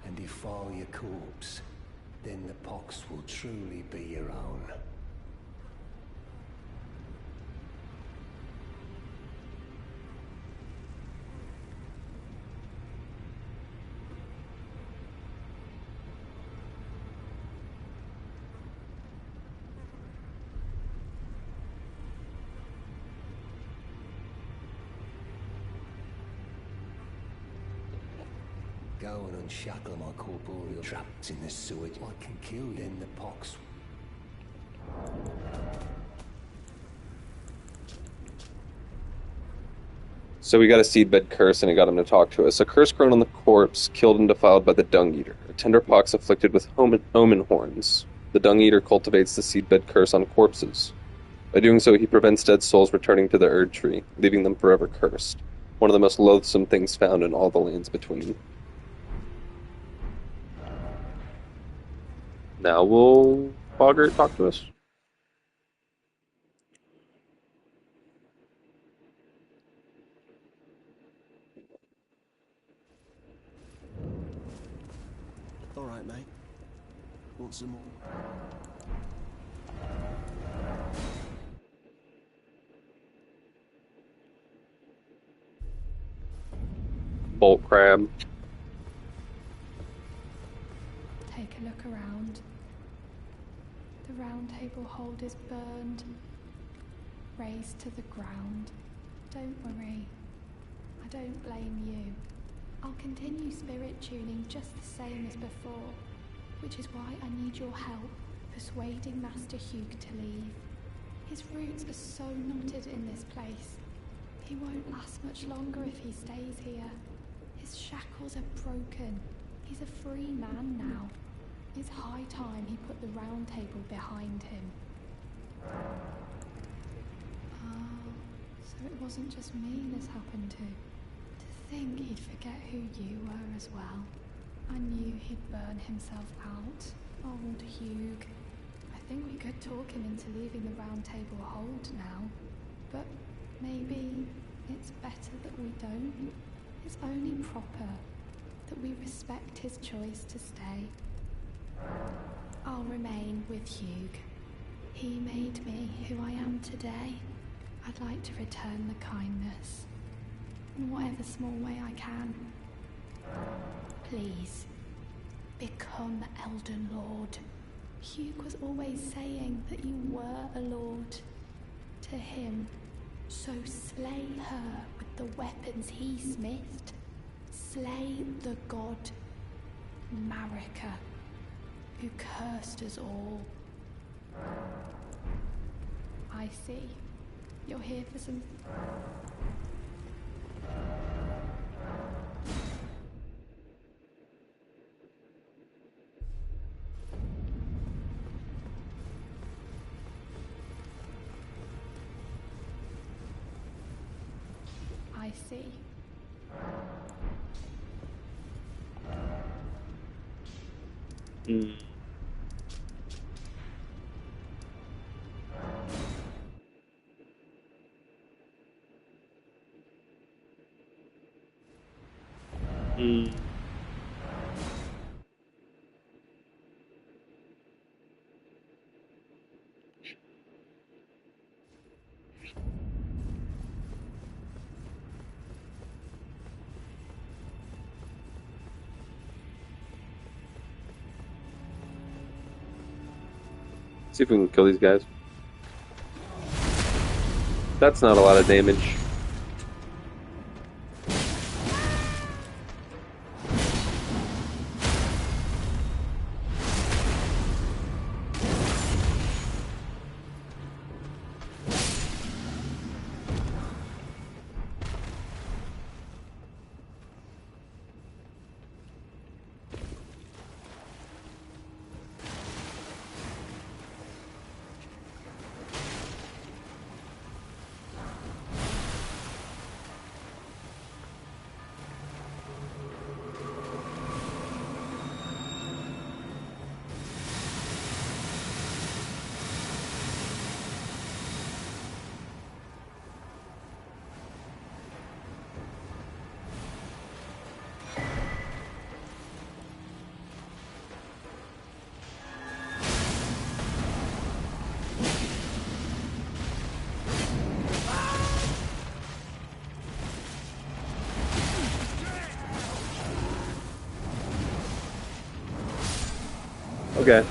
and defile your corpse. Then the pox will truly be your own. Go and unshackle my corporeal trapped in the sewage. I can kill you in the pox. So we got a seedbed curse, and he got him to talk to us. A curse grown on the corpse, killed and defiled by the Dung Eater. A tender pox afflicted with omen horns. The Dung Eater cultivates the seedbed curse on corpses. By doing so, he prevents dead souls returning to the Erd Tree, leaving them forever cursed. One of the most loathsome things found in all the lands between. Now will Boggart talk to us? All right, mate. Want some more? Bolt crab. Take a look around. The round table hold is burned, razed to the ground. Don't worry, I don't blame you. I'll continue spirit tuning just the same as before, which is why I need your help persuading Master Hugh to leave. His roots are so knotted in this place. He won't last much longer if he stays here. His shackles are broken. He's a free man now. It's high time he put the round table behind him. Oh, so it wasn't just me this happened to. To think he'd forget who you were as well. I knew he'd burn himself out. Old Hugh. I think we could talk him into leaving the round table hold now. But maybe it's better that we don't. It's only proper that we respect his choice to stay. I'll remain with Hugh. He made me who I am today. I'd like to return the kindness in whatever small way I can. Please, become Elden Lord. Hugh was always saying that you were a lord to him. So slay her with the weapons he smithed. Slay the god Marika, who cursed us all. I see. You're here for some... I see. Mm. Mm. See if we can kill these guys. That's not a lot of damage. Okay.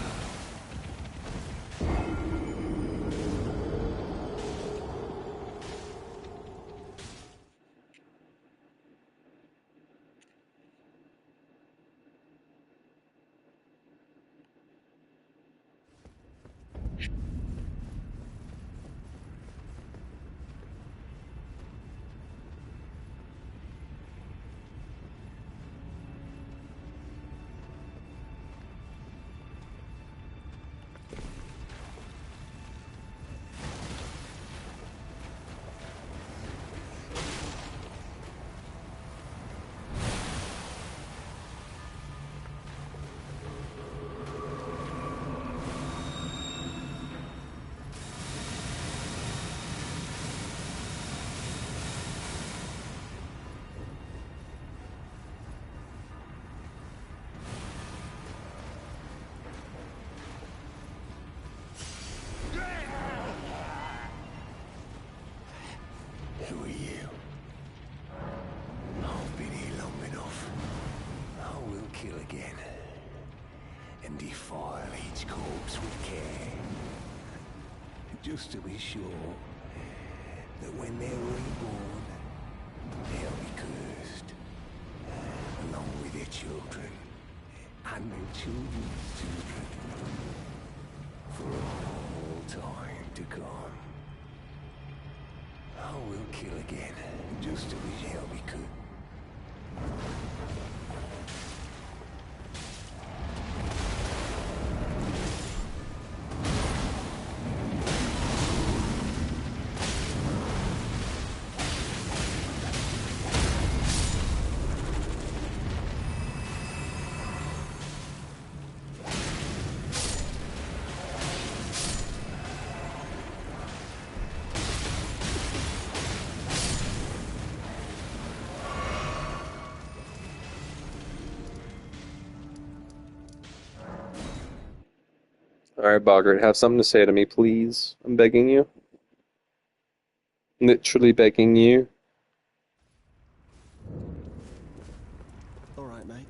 Who are you? I've been here long enough. I will kill again. And defile each corpse with care. Just to be sure that when they're reborn, they'll be cursed. Along with their children. And their children's children. For all time to come. I will kill again, just to be sure we could. Alright, Bogart, have something to say to me, please. I'm begging you. Literally begging you. All right, mate.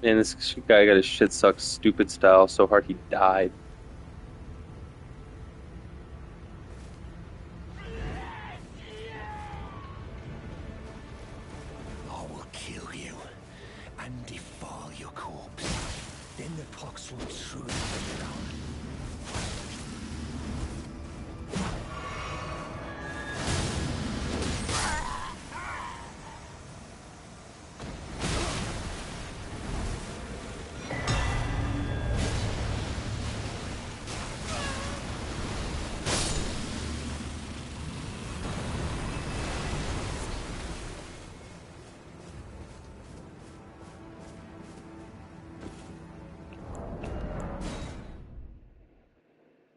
And this guy got his shit sucked stupid style so hard he died. I will kill you and defile your corpse. Then the pox will truly be done.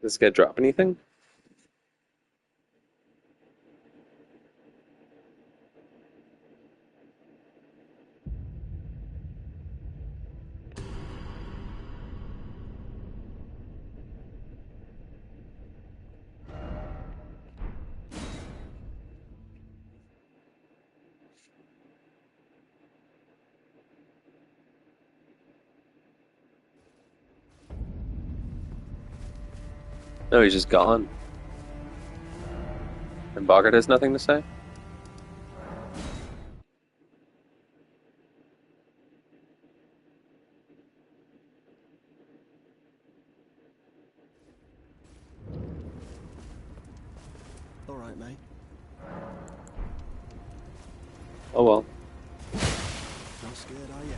Does this guy drop anything? No, he's just gone. And Bogart has nothing to say? All right, mate. Oh well. Not scared, are you?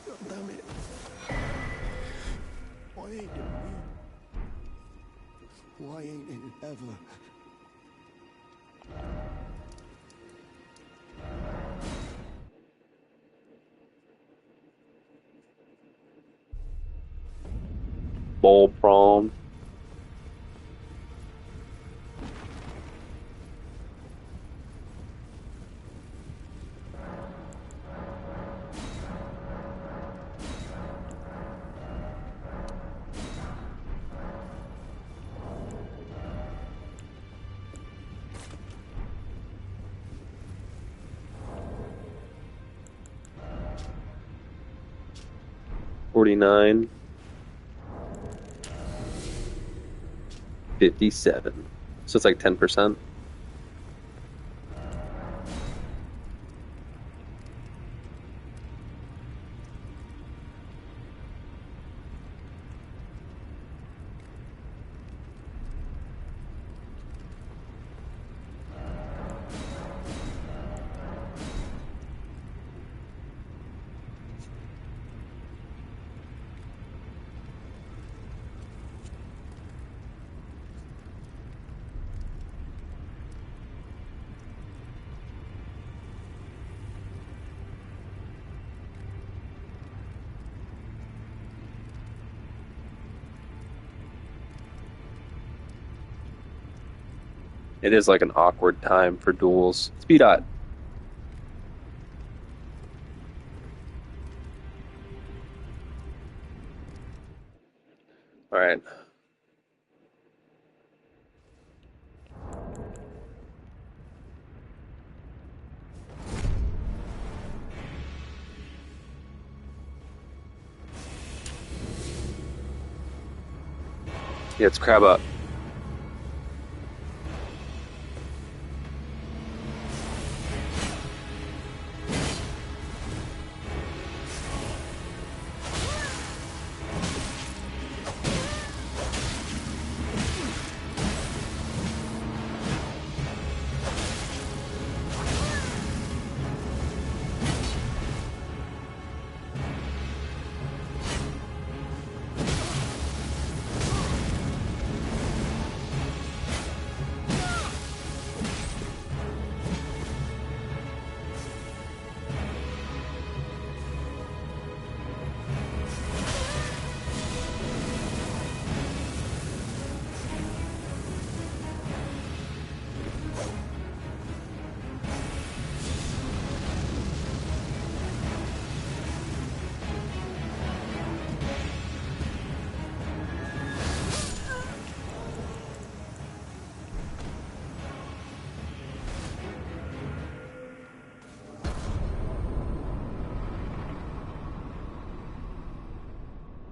God damn it. Why ain't it me? Why ain't it ever? Bowl prom. $49. 57. So it's like 10%. It is like an awkward time for duels. Speed dot. All right. Yeah, it's crab up.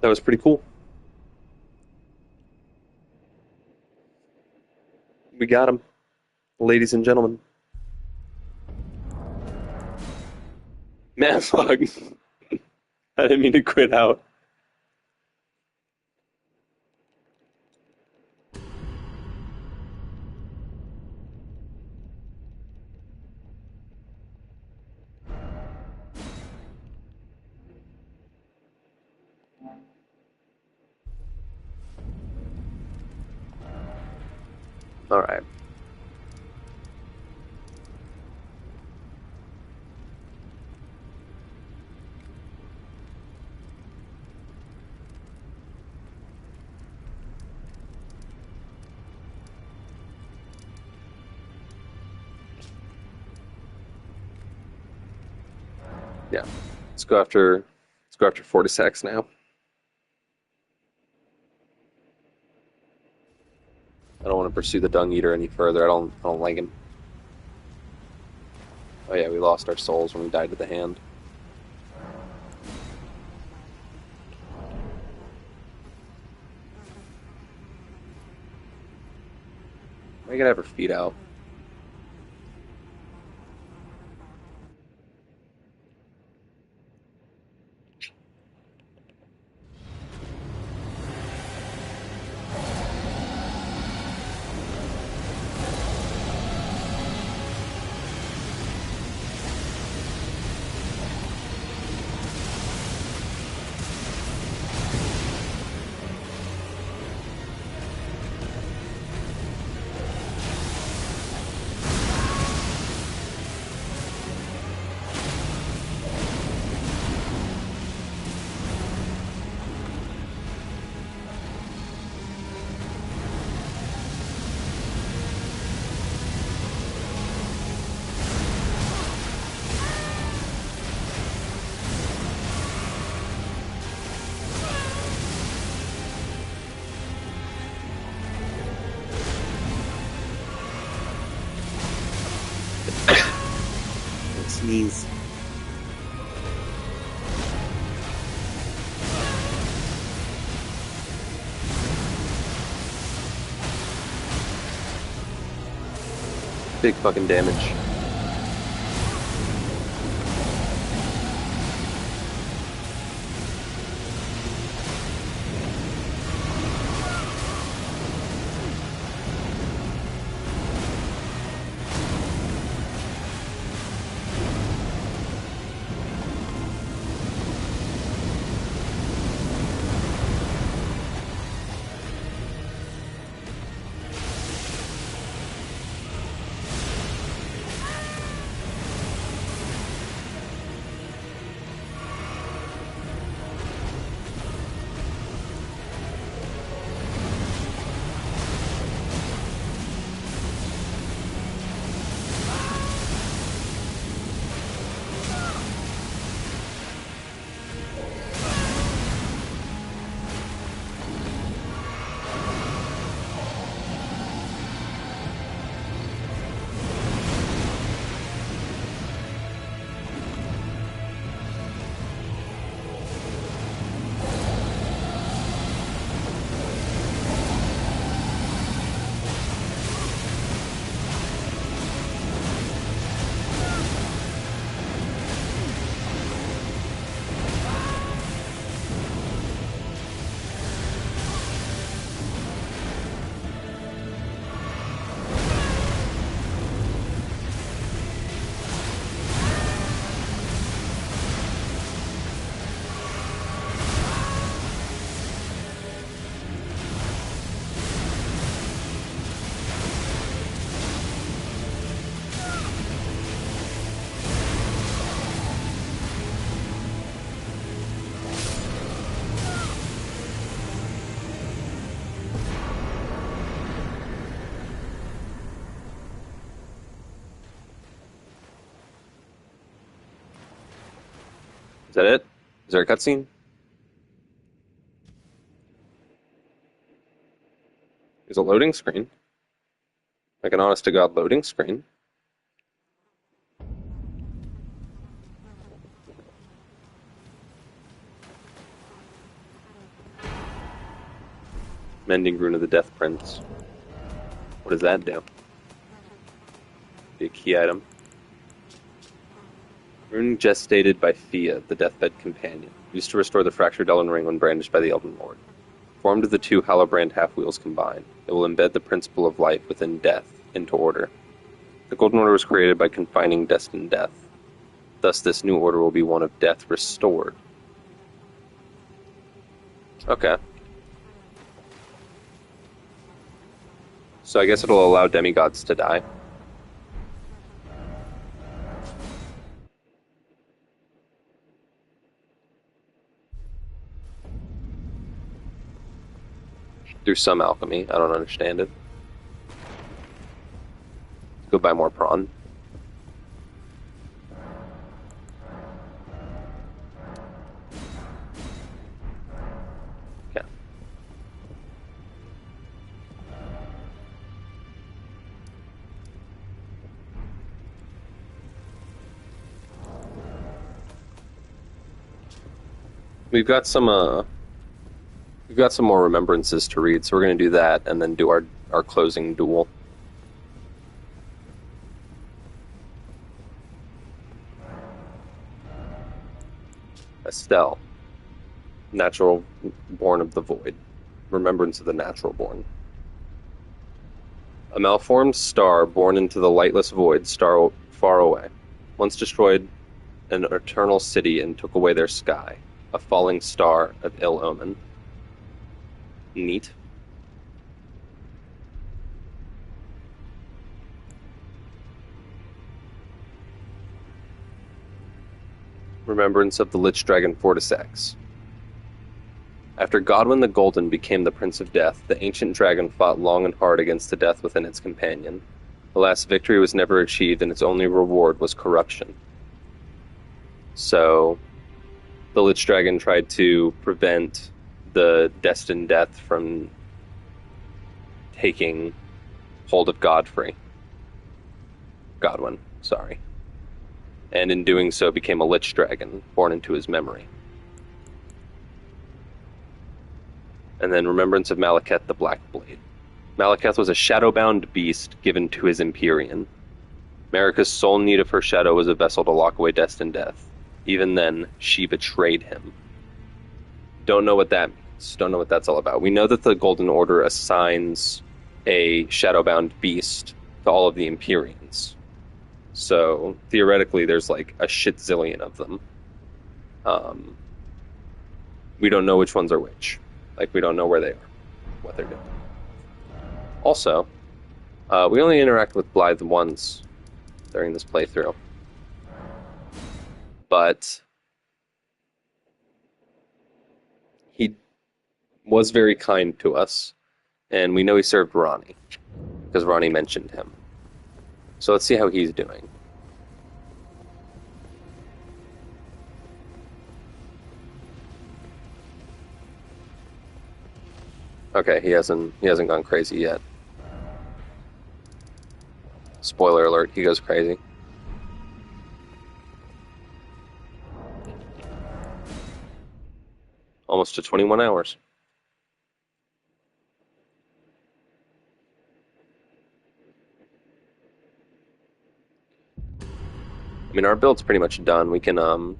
That was pretty cool. We got him, ladies and gentlemen. Man, fuck. I didn't mean to quit out. All right. Yeah. Let's go after 46 now. I don't want to pursue the Dung Eater any further. I don't like him. Oh yeah, we lost our souls when we died to the hand. I gotta have her feet out. Sneeze. Big fucking damage. Is that it? Is there a cutscene? There's a loading screen. Like an honest to God loading screen. Mending Rune of the Death Prince. What does that do? Be a key item. Rune gestated by Fia, the deathbed companion, used to restore the fractured Elden ring when brandished by the Elden Lord. Formed of the two Hallowbrand half-wheels combined, it will embed the principle of life within death into order. The Golden Order was created by confining destined death. Thus, this new order will be one of death restored. Okay. So I guess it'll allow demigods to die. Through some alchemy. I don't understand it. Go buy more prawn. Okay. We've got some more remembrances to read, so we're going to do that and then do our closing duel. Estelle, natural born of the void, remembrance of the natural born. A malformed star born into the lightless void, star far away, once destroyed an eternal city and took away their sky, a falling star of ill omen. Neat. Remembrance of the Lich Dragon Fortisax. After Godwyn the Golden became the Prince of Death, the ancient dragon fought long and hard against the death within its companion. Alas, victory was never achieved, and its only reward was corruption. So, the Lich Dragon tried to prevent the destined death from taking hold of Godwyn, sorry. And in doing so became a Lich Dragon, born into his memory. And then Remembrance of Malekith the Black Blade. Malekith was a shadow-bound beast given to his Empyrean. Marika's sole need of her shadow was a vessel to lock away destined death. Even then, she betrayed him. Don't know what that means. Don't know what that's all about. We know that the Golden Order assigns a shadow-bound beast to all of the Empyreans. So, theoretically, there's like a shitzillion of them. We don't know which ones are which. Like, we don't know where they are, what they're doing. Also, we only interact with Blythe once during this playthrough. But he was very kind to us, and we know he served Ronnie, because Ronnie mentioned him. So let's see how he's doing. Okay, he hasn't gone crazy yet. Spoiler alert, he goes crazy. Almost to 21 hours. I mean, our build's pretty much done. We can,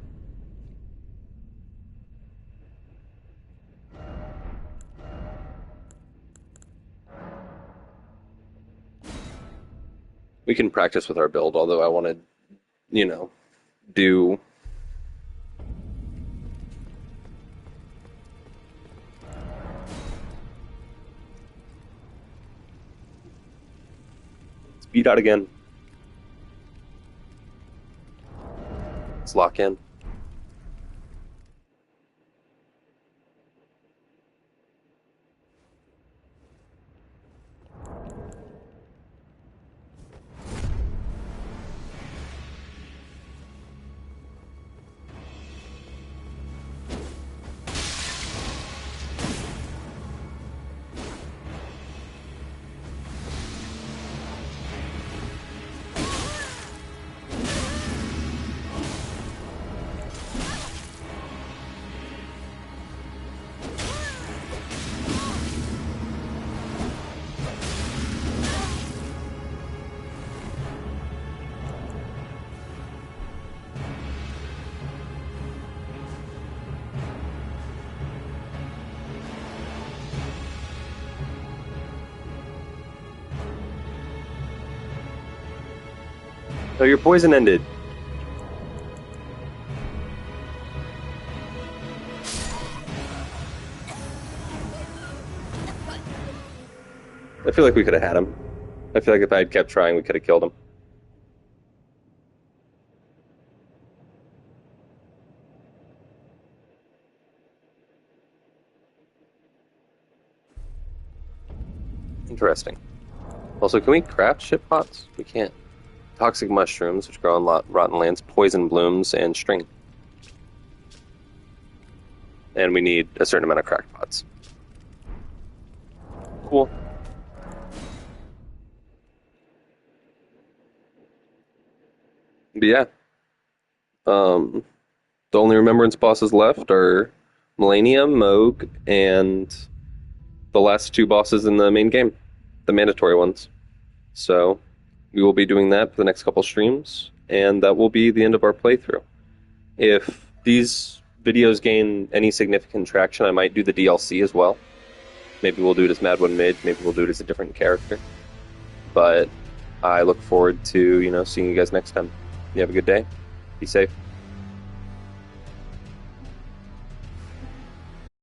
we can practice with our build, although I want to, do... Let's beat out again. Let's lock in. Oh, your poison ended. I feel like we could have had him. I feel like if I had kept trying, we could have killed him. Interesting. Also, can we craft ship pots? We can't. Toxic mushrooms, which grow on rotten lands, poison blooms, and string. And we need a certain amount of cracked pots. Cool. But yeah. The only Remembrance bosses left are Millennium, Moog, and the last two bosses in the main game. The mandatory ones. So we will be doing that for the next couple streams, and that will be the end of our playthrough. If these videos gain any significant traction, I might do the DLC as well. Maybe we'll do it as Mad One Mid, maybe we'll do it as a different character. But I look forward to, seeing you guys next time. You have a good day. Be safe.